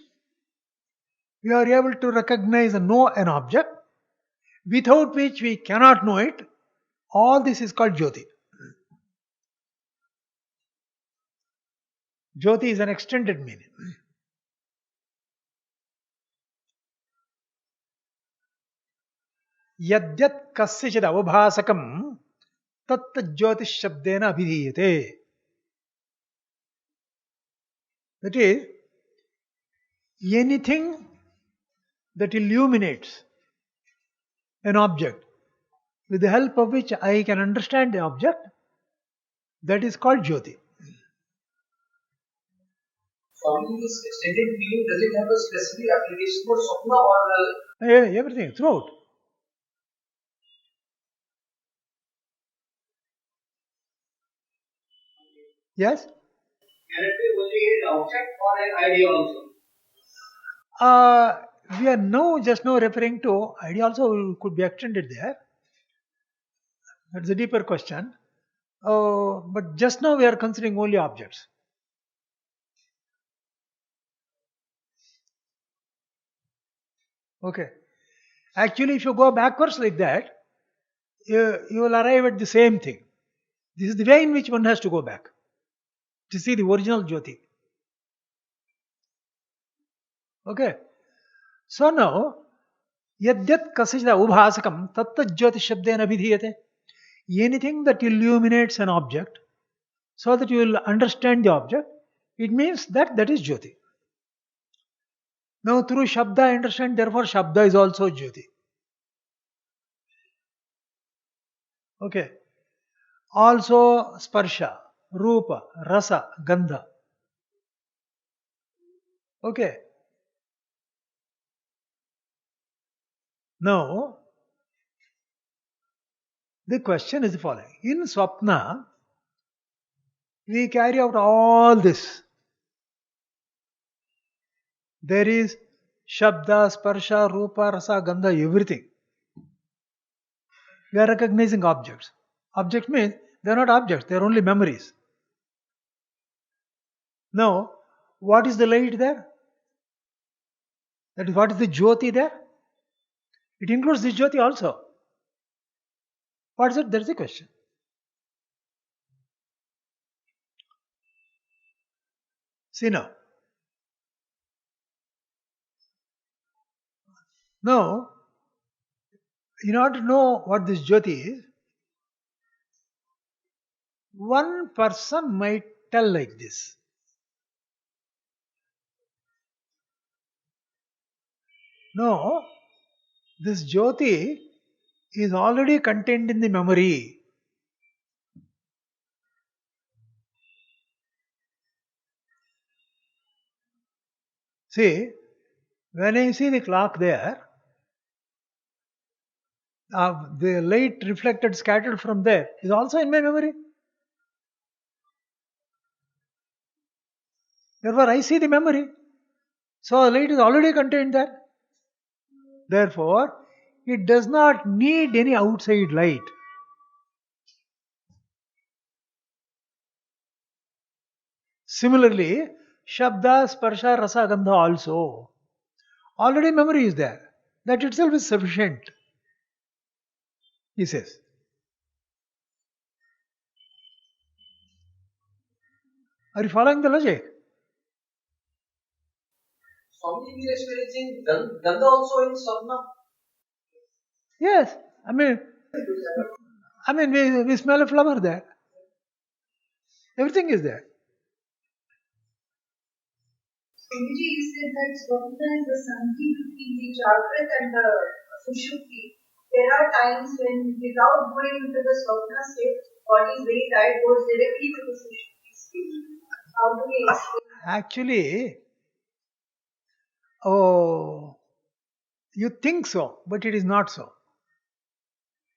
Speaker 1: we are able to recognize and know an object, without which we cannot know it, all this is called Jyoti. Jyoti is an extended meaning. Yadyat kasyachid avabhasakam tatta jyotish shabdena abhidhiyate. That is, anything that illuminates an object with the help of which I can understand the object, that is called Jyoti.
Speaker 2: From this extended meaning, does it have a specific application for swapna or
Speaker 1: everything, throughout. Yes?
Speaker 2: Can it be only an object or an idea also?
Speaker 1: We are just now referring to idea also could be extended there. That's a deeper question. But just now we are considering only objects. Okay. Actually, if you go backwards like that, you will arrive at the same thing. This is the way in which one has to go back to see the original Jyoti. Okay. So now, yadyat kasachida ubhasakam tatta jyoti shabdena abhidhiyate. Anything that illuminates an object so that you will understand the object, it means that is Jyoti. Now through Shabda I understand, therefore Shabda is also Jyoti. Okay. Also Sparsha, Rupa, Rasa, Gandha. Okay. Now, the question is the following. In Swapna, we carry out all this. There is Shabda, Sparsha, Rupa, Rasa, Gandha, everything. We are recognizing objects. Objects means they are not objects, they are only memories. Now, what is the light there? That is, what is the Jyoti there? It includes this Jyoti also. What is it? There is a question. See now. Now, in order to know what this Jyoti is, one person might tell like this. No, this Jyoti is already contained in the memory. See, when I see the clock there, the light reflected, scattered from there is also in my memory. Therefore, I see the memory. So, light is already contained there. Therefore, it does not need any outside light. Similarly, Shabda, Sparsha, Rasa, Gandha also. Already memory is there. That itself is sufficient. he says. Are you following the logic?
Speaker 2: Swami is experiencing Gandha also in svapna.
Speaker 1: Yes. We smell a flower there. Everything is there.
Speaker 4: Swamiji, you said that svapna is the sankhya between the jāgrat and the suṣupti. There are times when, without going into the svapna state, body is very tired, goes directly to the suṣupti state. How do we explain?
Speaker 1: Actually, you think so, but it is not so.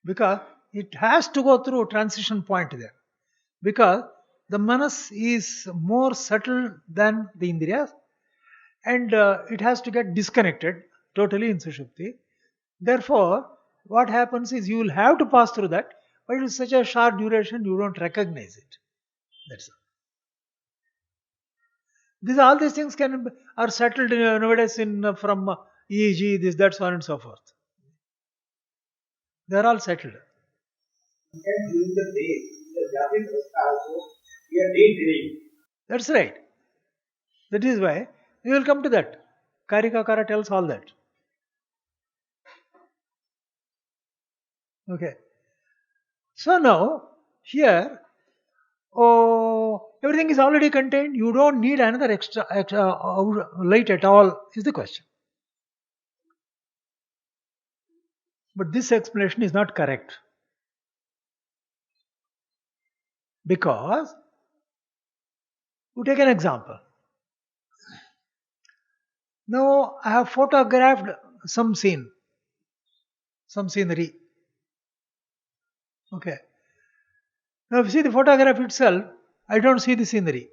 Speaker 1: Because it has to go through a transition point there. Because the manas is more subtle than the indriyas, and it has to get disconnected totally in sushupti. Therefore, what happens is you will have to pass through that, but it is such a short duration you don't recognize it. That's all. All these things are settled nowadays from EEG, this, that, so on and so forth. They are all settled.
Speaker 3: And during the day, the Jatin also, we are daydreaming.
Speaker 1: That's right. That is why we will come to that. Kārikās tells all that. Okay. So now, here, everything is already contained. You don't need another extra light at all, is the question. But this explanation is not correct. Because, you take an example. Now, I have photographed some scene, some scenery. Okay. Now, if you see the photograph itself, I don't see the scenery.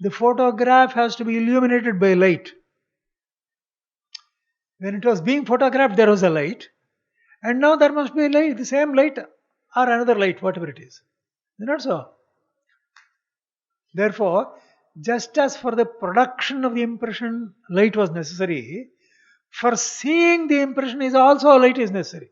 Speaker 1: The photograph has to be illuminated by light. When it was being photographed, there was a light. And now there must be a light, the same light or another light, whatever it is. Is it not so? Therefore, just as for the production of the impression, light was necessary, for seeing the impression is also light is necessary.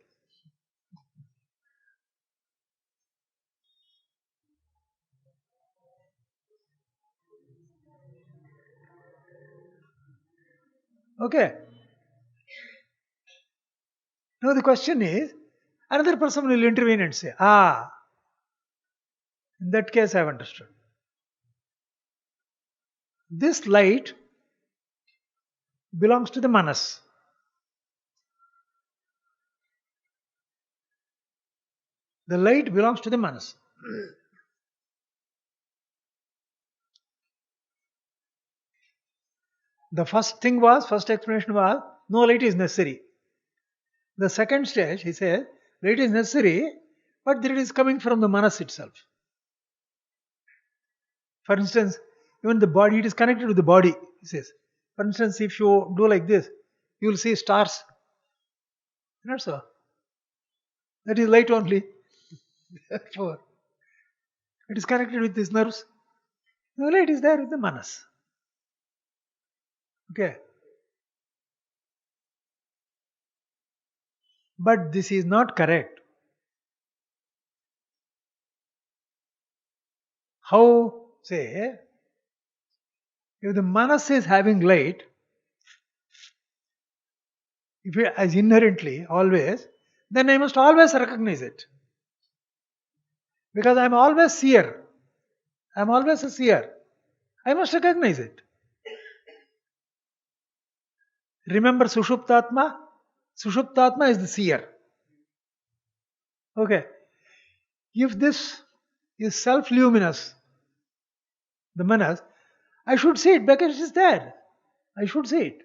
Speaker 1: Okay. Now the question is, another person will intervene and say, in that case I have understood. This light belongs to the manas. The light belongs to the manas. The first explanation was, no light is necessary. The second stage, he said, light is necessary, but it is coming from the manas itself. For instance, even the body, it is connected to the body, he says. For instance, if you do like this, you will see stars. Not so. That is light only. Therefore, it is connected with these nerves. The light is there with the manas. Okay. But this is not correct. How, say, if the manas is having light, if it as inherently, always, then I must always recognize it. Because I am always seer. I am always a seer. I must recognize it. Remember suṣuptātmā? Suṣuptātmā is the seer. Okay. If this is self-luminous, the manas, I should see it because it is there. I should see it.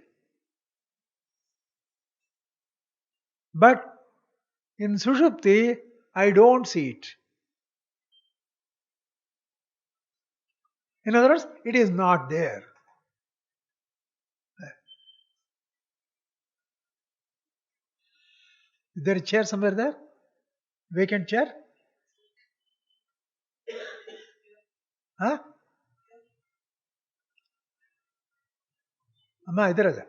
Speaker 1: But in suṣupti, I don't see it. In other words, it is not there. Is there a chair somewhere there? Vacant chair? Huh? Amma, idhar aja.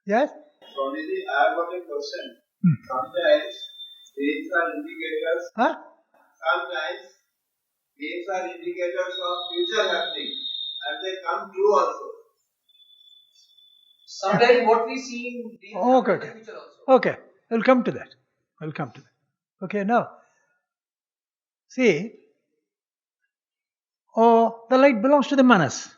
Speaker 1: Yes?
Speaker 3: Swamiji, I have got a question. Sometimes names are indicators.
Speaker 1: Huh?
Speaker 3: Sometimes names are indicators of future happening, and they come true also.
Speaker 2: Sometimes what we see in dreams
Speaker 1: Okay,
Speaker 2: happen in
Speaker 1: okay.
Speaker 2: the future also.
Speaker 1: Okay, we'll come to that. We'll come to that. Okay, now, see, the light belongs to the manas.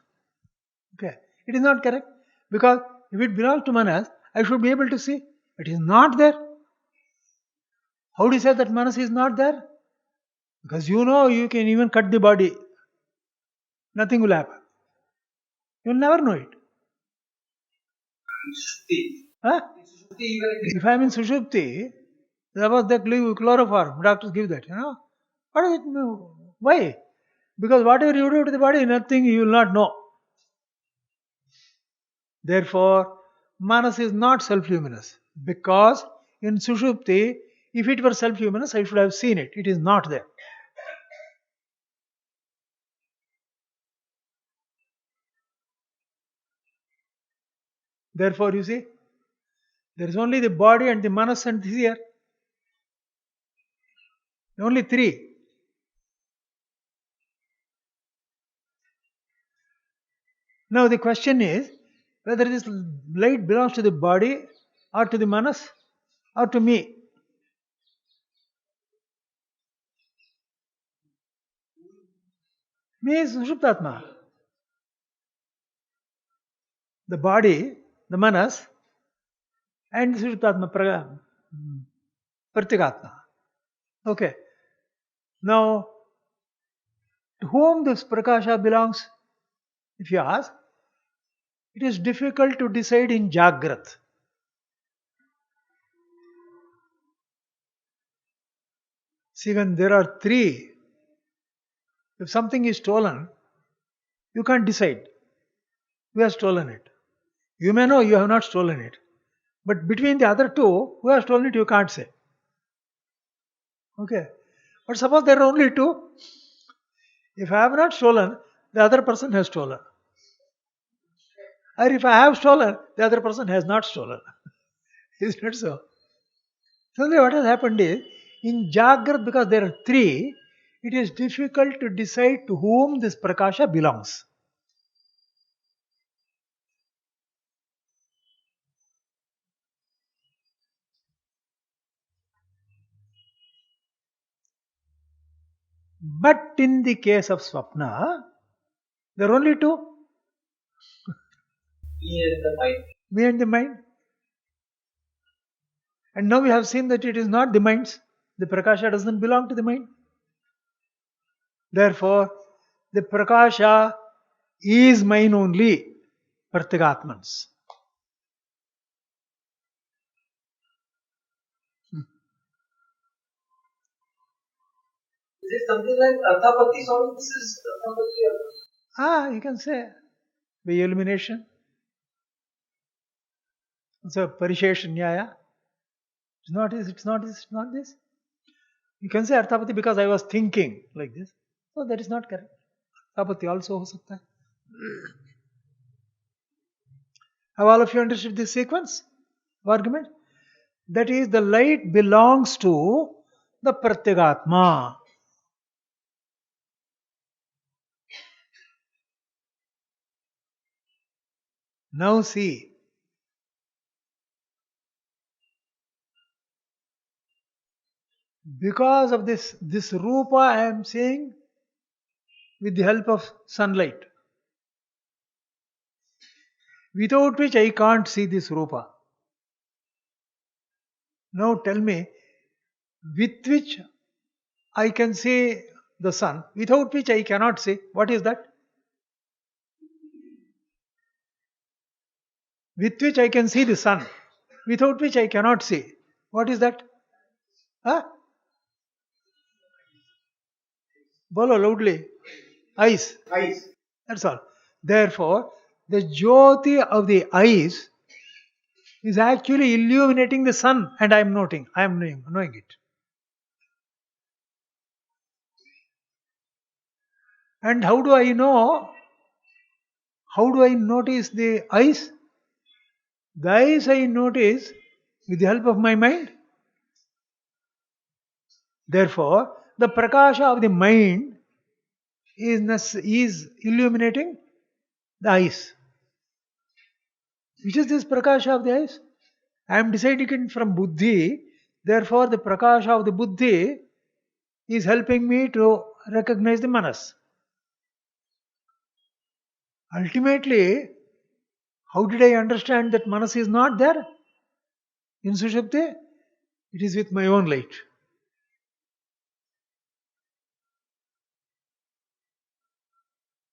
Speaker 1: Okay, it is not correct. Because if it belongs to manas, I should be able to see. It is not there. How do you say that manas is not there? Because you know you can even cut the body. Nothing will happen. You will never know it.
Speaker 2: Sushupti.
Speaker 1: Huh?
Speaker 2: Sushupti, even
Speaker 1: If I am in suṣupti, suppose they give chloroform, doctors give that, What does it mean? Why? Because whatever you do to the body, nothing you will not know. Therefore, manas is not self-luminous. Because in suṣupti, if it were self-luminous, I should have seen it. It is not there. Therefore, you see, there is only the body and the manas and this here. Only three. Now the question is whether this light belongs to the body or to the manas or to me. Me is suṣuptatma. The body, the manas, and the suṣuptatma pratyekātma. Okay. Now, to whom this prakasha belongs? If you ask, it is difficult to decide in jāgrat. See, when there are three, if something is stolen, you can't decide who has stolen it. You may know you have not stolen it, but between the other two, who has stolen it, you can't say. Okay. But suppose there are only two. If I have not stolen, the other person has stolen. Or if I have stolen, the other person has not stolen. Is it not so? So what has happened is, in Jagrat, because there are three, it is difficult to decide to whom this prakasha belongs. But in the case of svapna, there are only two.
Speaker 2: me and the mind.
Speaker 1: Me and the mind. And now we have seen that it is not the mind's. The prakasha doesn't belong to the mind. Therefore, the prakasha is mine only, pratyekātmans.
Speaker 2: Is it something like Arthapati? So this is Arthapati.
Speaker 1: You can say by elimination. So parishesha nyaya. It's not this, it's not this, it's not this. You can say Arthapati because I was thinking like this. So that is not correct. Arthapati also ho sakta hai. Have all of you understood this sequence of argument? That is, the light belongs to the pratyekātma. Now see, because of this rupa I am seeing with the help of sunlight, without which I can't see this rupa. Now tell me, with which I can see the sun, without which I cannot see, what is that? With which I can see the sun, without which I cannot see, what is that? Bolo loudly. Eyes.
Speaker 3: Eyes.
Speaker 1: That's all. Therefore, the Jyothi of the eyes is actually illuminating the sun, and I am knowing it. And how do I know? How do I notice the eyes? The eyes I notice with the help of my mind. Therefore, the prakasha of the mind is illuminating the eyes. Which is this prakasha of the eyes? I am deciding it from buddhi. Therefore, the prakasha of the buddhi is helping me to recognize the manas. Ultimately, how did I understand that manas is not there in suṣupti? It is with my own light.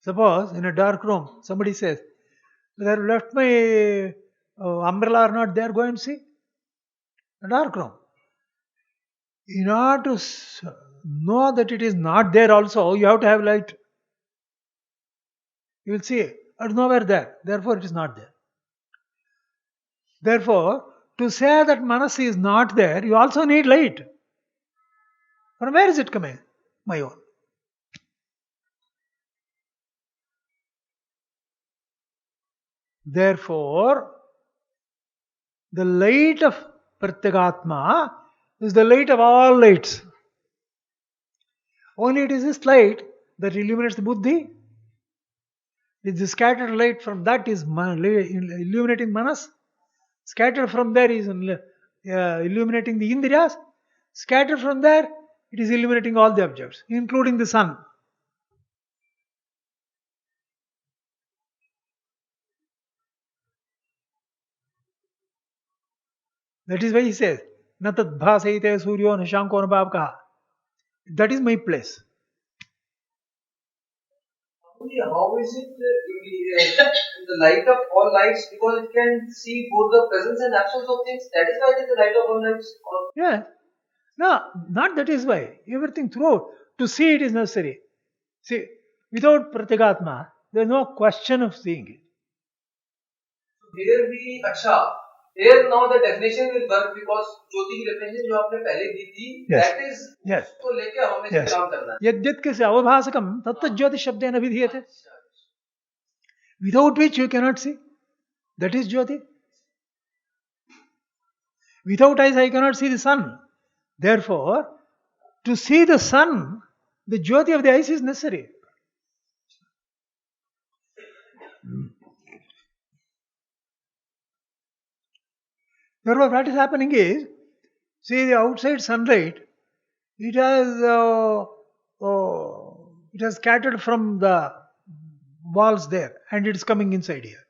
Speaker 1: Suppose in a dark room, somebody says, "I have left my umbrella or not there, go and see." A dark room. In order to know that it is not there also, you have to have light. You will see, it's nowhere there. Therefore, it is not there. Therefore, to say that manas is not there, you also need light. From where is it coming? My own. Therefore, the light of Pratyagatma is the light of all lights. Only it is this light that illuminates the buddhi. It's the scattered light from that is illuminating manas. Scattered from there is illuminating the indriyas. Scattered from there, it is illuminating all the objects, including the sun. That is why he says, "Na tad bhāsayate suryo na shanko na bhavkaha." That is my place.
Speaker 2: How is it in the light of all lights? Because it can see both the presence and absence of things. That is why it is the light of all lights.
Speaker 1: Yeah. No, not that is why. Everything throughout. To see it is necessary. See, without Pratyagatma, there is no question of seeing it.
Speaker 2: Here we, here now the definition will work because Jyoti की definition जो आपने पहले दी थी, that is को लेके हमें काम करना है.
Speaker 1: यद्यत् से अवभासकम तत्त ज्योति शब्देन अभिधीयते. Without which you cannot see. That is Jyoti. Without eyes I cannot see the sun. Therefore, to see the sun, the Jyoti of the eyes is necessary. Therefore, what is happening is, see the outside sunlight, it has scattered from the walls there and it is coming inside here.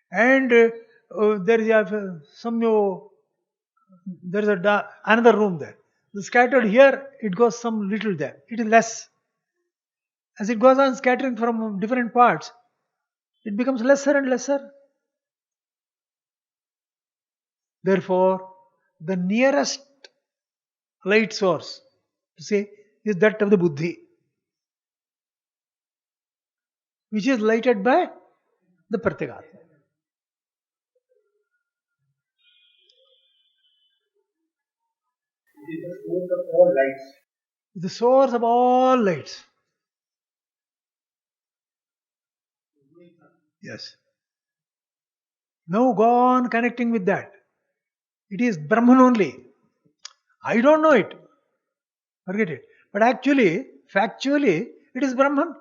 Speaker 1: And there is another room there. The scattered here, it goes some little there. It is less. As it goes on scattering from different parts, it becomes lesser and lesser. Therefore, the nearest light source, is that of the buddhi, which is lighted by the Pratyagatma.
Speaker 3: It is the source of all lights.
Speaker 1: The source of all lights. Yes. Now go on connecting with that. It is Brahman only. I don't know it. Forget it. But actually, factually, it is Brahman.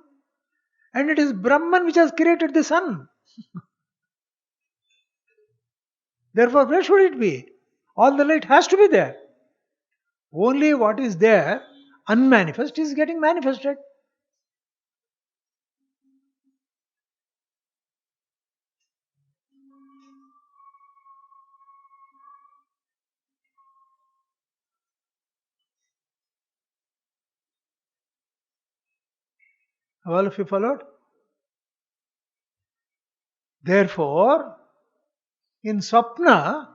Speaker 1: And it is Brahman which has created the sun. Therefore, where should it be? All the light has to be there. Only what is there, unmanifest, is getting manifested. All of you followed? Therefore, in svapna,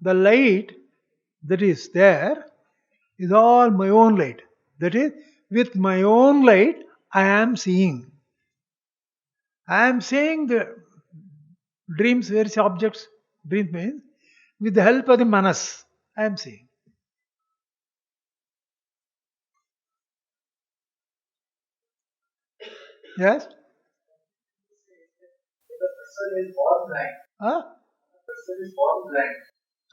Speaker 1: the light that is there is all my own light. That is, with my own light, I am seeing. I am seeing the dreams, various objects, dreams means, with the help of the manas, I am seeing. Yes?
Speaker 3: The person is born blind.
Speaker 1: Huh?
Speaker 3: person is born blind.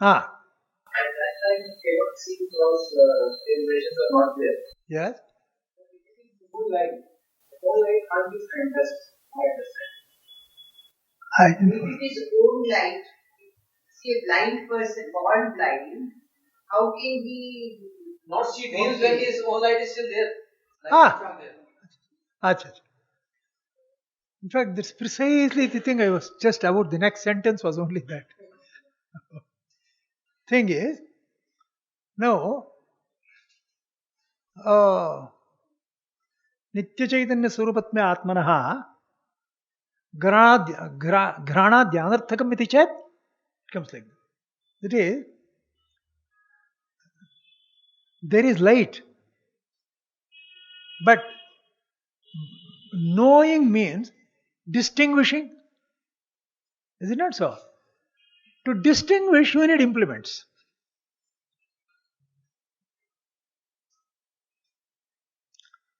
Speaker 1: At
Speaker 3: that time, he cannot see because his visions are not there.
Speaker 1: Yes.
Speaker 3: So he is the whole life. The whole life can't be fantastic. I understand.
Speaker 4: With his own light, see a blind person born blind, how can he
Speaker 2: not see dreams when his own light is still there?
Speaker 1: In fact, that's precisely the thing I was just about. The next sentence was only that. Thing is, now, Nitya Chaitanya Surupatme Atmanaha Grana Dhyanarthakam iti chet, it comes like that. That is, there is light, but knowing means distinguishing. Is it not so? To distinguish, you need implements.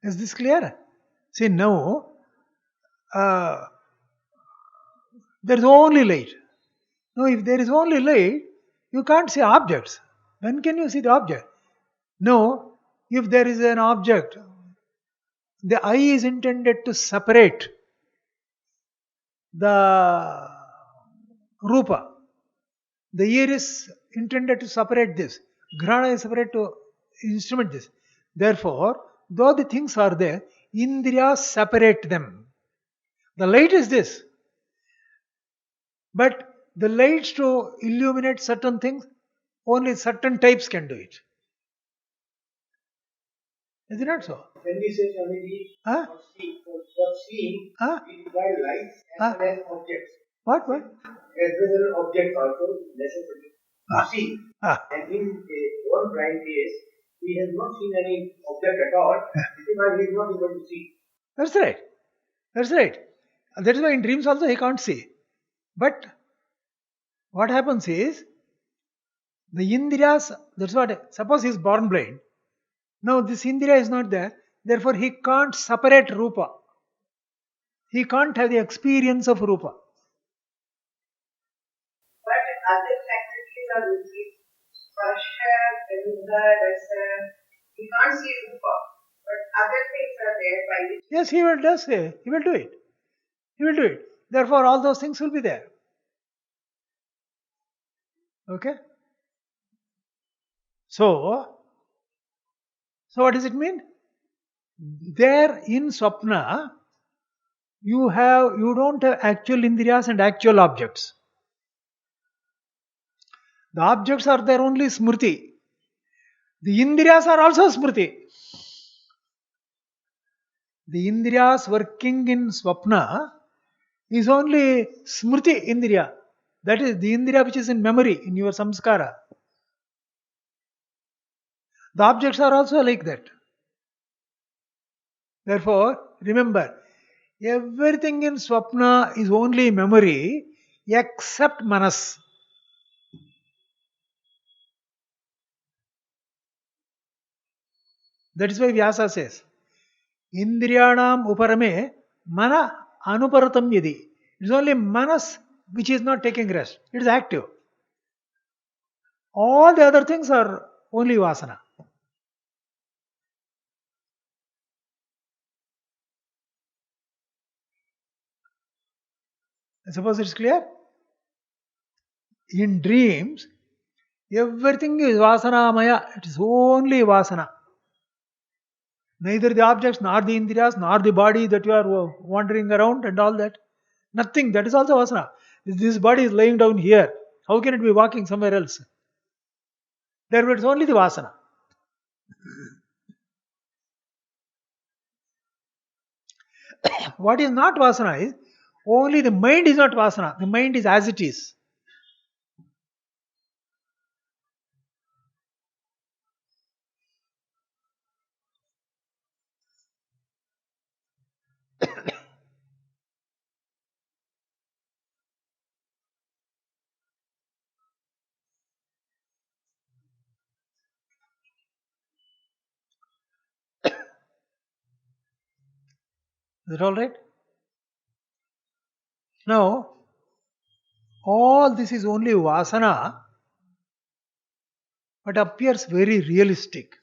Speaker 1: Is this clear? See, now, there is only light. Now, if there is only light, you can't see objects. When can you see the object? No, if there is an object, the eye is intended to separate the rupa. The ear is intended to separate this. Grana is separate to instrument this. Therefore, though the things are there, indriyas separate them. The light is this. But the lights to illuminate certain things, only certain types can do it. Is it not so?
Speaker 3: When we say Swamiji, for seeing, we divide lights as well as objects.
Speaker 1: What?
Speaker 3: As well as objects also necessary to see. And in one blind case, he has not seen any object at all. This is why he is not able to see.
Speaker 1: That's right. That is why in dreams also he can't see. But what happens is, the indriyas, that's what, suppose he is born blind. Now this indriya is not there, therefore he can't separate rupa. He can't have the experience of rupa.
Speaker 4: But other faculties are losing. bhāṣya, rasa, he can't see rupa. But other things are there by which.
Speaker 1: Yes, he will do it. Therefore all those things will be there. Okay? So what does it mean? There in swapna, you don't have actual indriyas and actual objects. The objects are there only smriti. The indriyas are also smriti. The indriyas working in swapna is only smriti indriya. That is the indriya which is in memory, in your samskara. The objects are also like that. Therefore, remember, everything in swapna is only memory except manas. That is why Vyasa says, Indriyanam uparame mana anuparatam yadi. It is only manas which is not taking rest. It is active. All the other things are only vasana. I suppose it is clear? In dreams, everything is vasana-maya. It is only vasana. Neither the objects, nor the indriyas, nor the body that you are wandering around and all that. Nothing. That is also vasana. This body is lying down here. How can it be walking somewhere else? Therefore, it is only the vasana. What is not vasana is, only the mind is not vasana. The mind is as it is. Is that all right? Now, all this is only vasana, but appears very realistic.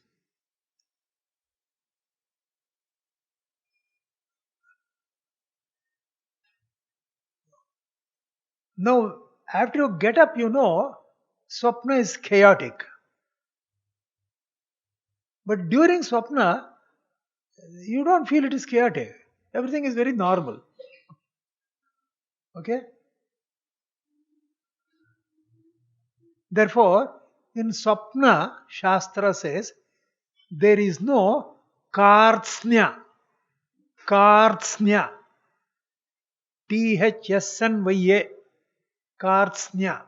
Speaker 1: Now, after you get up, swapna is chaotic. But during swapna, you don't feel it is chaotic. Everything is very normal. Okay? Therefore, in swapna, Shastra says, there is no kārtsnya. Kārtsnya. Thsnya. Kārtsnya.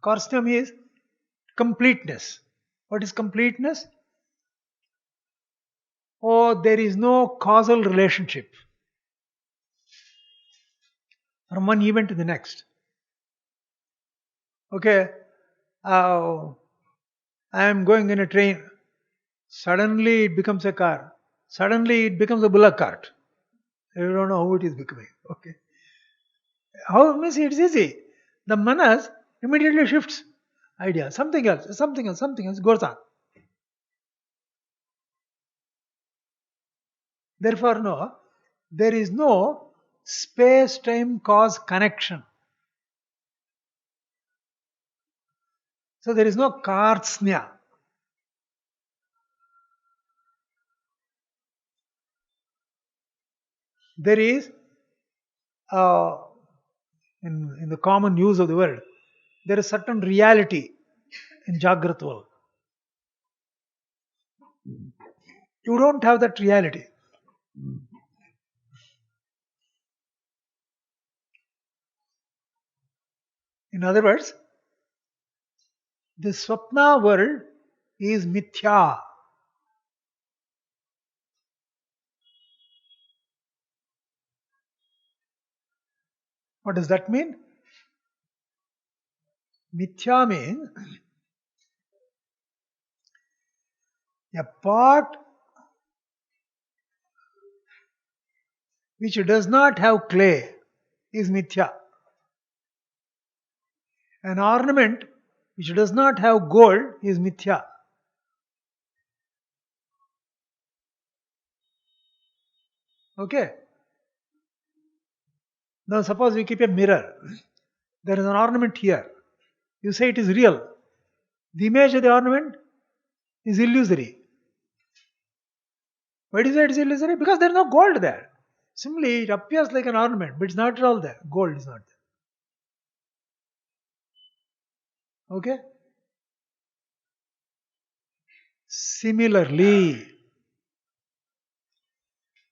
Speaker 1: Kārtsnya means completeness. What is completeness? Oh, there is no causal relationship from one event to the next. Okay, I am going in a train. Suddenly it becomes a car. Suddenly it becomes a bullock cart. You don't know how it is becoming. Okay. How means it's easy. The manas immediately shifts idea. Something else goes on. Therefore, no, there is no space-time cause connection. So there is no kārtsnya. There is, in the common use of the word, there is certain reality in jāgrat world. You don't have that reality. In other words, the swapna world is mithya. What does that mean? Mithya means a part which does not have clay is mithya. An ornament which does not have gold is mithya. Okay? Now suppose we keep a mirror. There is an ornament here. You say it is real. The image of the ornament is illusory. Why do you say it is illusory? Because there is no gold there. Simply it appears like an ornament, but it's not at all there. Gold is not there. Okay? Similarly,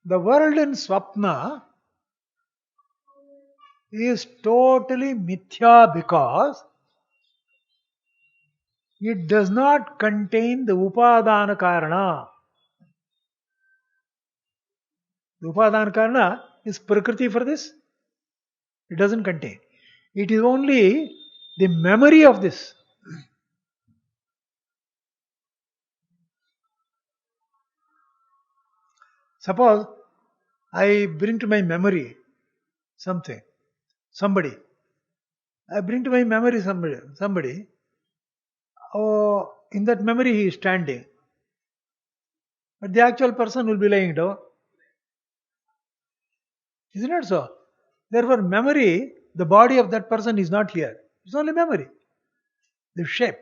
Speaker 1: the world in swapna is totally mithya because it does not contain the upadana karana. The upadana karana is prakriti for this. It doesn't contain. It is only the memory of this. Suppose I bring to my memory somebody. I bring to my memory somebody. Oh, in that memory he is standing. But the actual person will be lying down. Isn't it so? Therefore, memory, the body of that person is not here. It's only memory. The shape.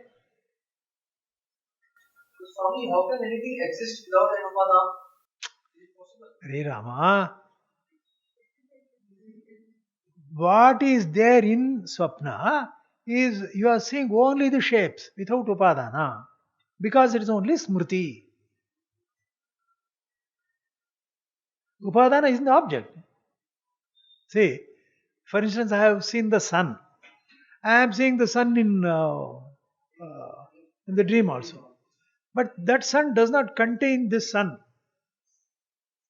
Speaker 2: So, Swami, how can anything exist without an upadana?
Speaker 1: Hare Rama. What is there in swapna is you are seeing only the shapes without upadana because it is only smriti. Upadana is the object. See, for instance, I have seen the sun. I am seeing the sun in the dream also. But that sun does not contain this sun.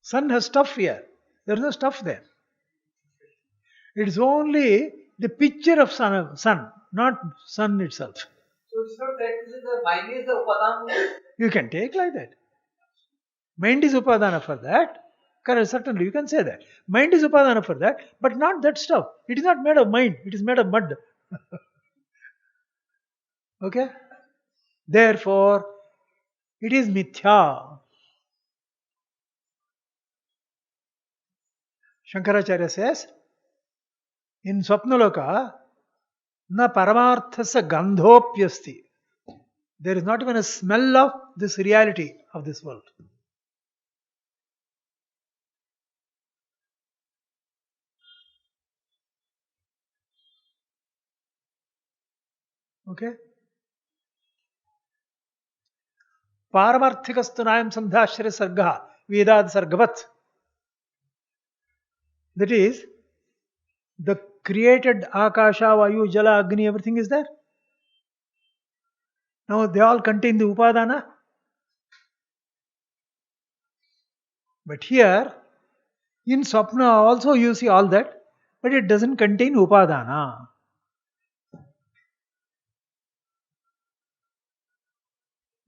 Speaker 1: Sun has stuff here. There is no stuff there. It is only the picture of sun, not sun itself.
Speaker 2: So it's not correct to say the mind is the upadana?
Speaker 1: You can take like that. Mind is upadana for that. correct, certainly you can say that. Mind is upadana for that, but not that stuff. It is not made of mind, it is made of mud. Okay? Therefore, it is mithya. Śankarācārya says, in swapnaloka, na paramarthasya gandhopyasti. There is not even a smell of this reality of this world. Okay? Paramarthikastu nayam sandhāśrya sargaha vedād sargavat. That is, the created akasha, vayu, jala, agni, everything is there. Now they all contain the upadana. But here, in swapna also you see all that, but it doesn't contain upadana.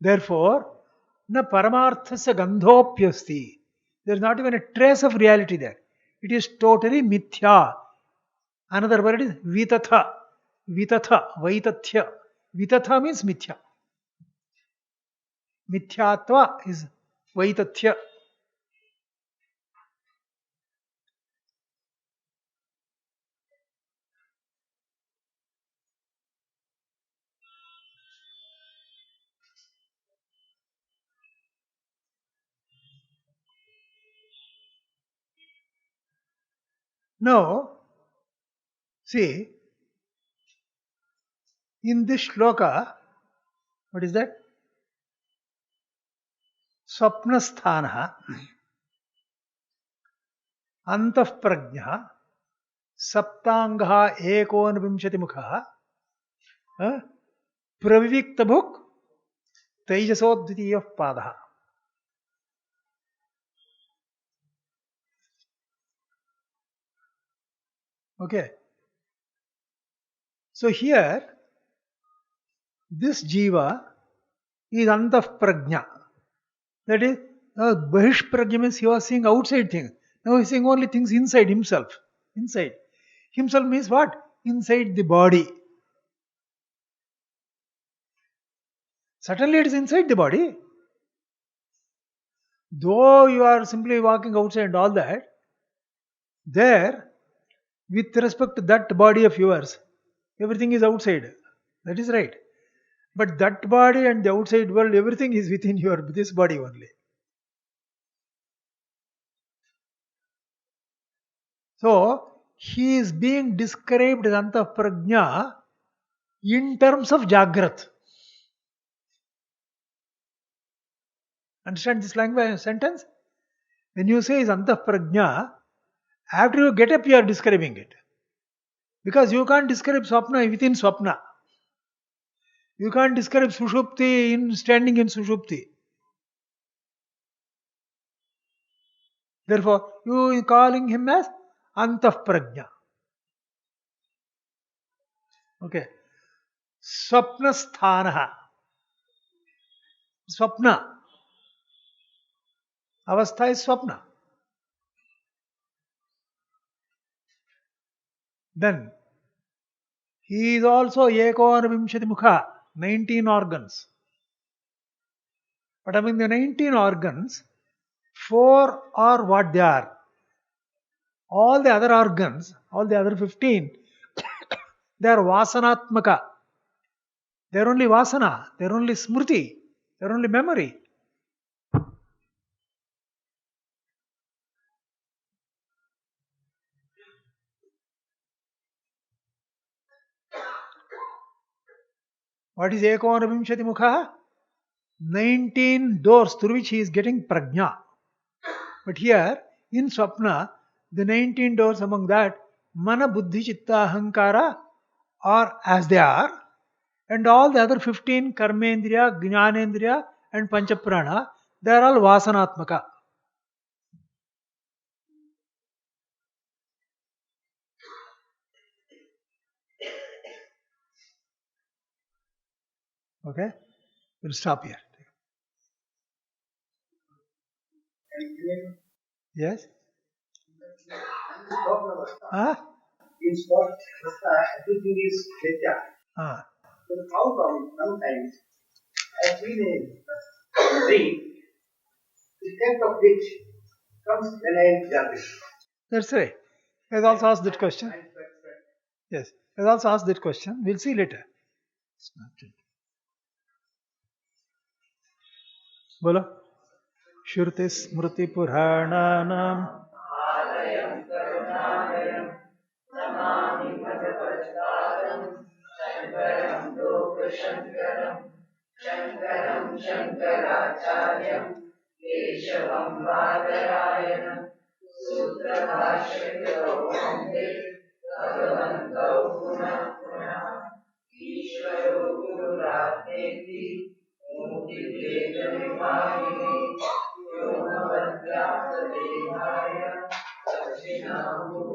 Speaker 1: Therefore, na paramarthasya gandhopyasti. There is not even a trace of reality there. It is totally mithya. Another word is vitatha. Vitatha, vaitathya. Vitatha means mithya. Mithyatva is vaitathya. Now, see, in this shloka, what is that? Swapnasthanaha, antah prajnaha, saptangaha ekonavimshati mukha, praviviktabhuk, tejasodvitiya padaha. Okay. So here, this jiva is antah prajna. That is, bahish prajna means he was seeing outside things. Now he is seeing only things inside himself. Inside. Himself means what? Inside the body. Certainly it is inside the body. Though you are simply walking outside and all that, there, with respect to that body of yours, everything is outside. That is right. But that body and the outside world, everything is within this body only. So, he is being described as antah prajna in terms of jāgrat. Understand this language sentence? When you say is antah prajna, after you get up you are describing it. Because you can't describe svapna within svapna. You can't describe suṣupti in standing in suṣupti. Therefore, you are calling him as antah prajna. Okay. Swapnasthanaha. Swapna. Avastha is swapna. Then, he is also ekonavimshati mukha, 19 organs. But among the 19 organs, 4 are what they are. All the other organs, all the other 15, they are vasanatmaka. They are only vasana, they are only smriti, they are only memory. What is ekonavimshati mukha? 19 doors through which he is getting prajna. But here, in swapna, the 19 doors among that, mana, buddhi, chitta, ahankara are as they are, and all the other 15, karmendriya, jnanendriya and panchaprana, they are all vasanatmaka. Okay? We'll stop here. Yes?
Speaker 3: In swapna, everything is mithya. Then how come sometimes I feel a dream, the effect of which comes when I am jāgrat?
Speaker 1: That's right. I has also asked that question. Yes, I has also asked that question. We'll see later. Bolo. Shruti Smriti Purāṇānaṁ
Speaker 5: Śankaram Śankarācārya Keshavam Bādharāyana Sutra Bhāṣya Vande Bhagavantau Punah Punah Ishvaro Gururatmeti Murti Veda Vimāyini Vyomavadhyāta Devāya Dakshināmurti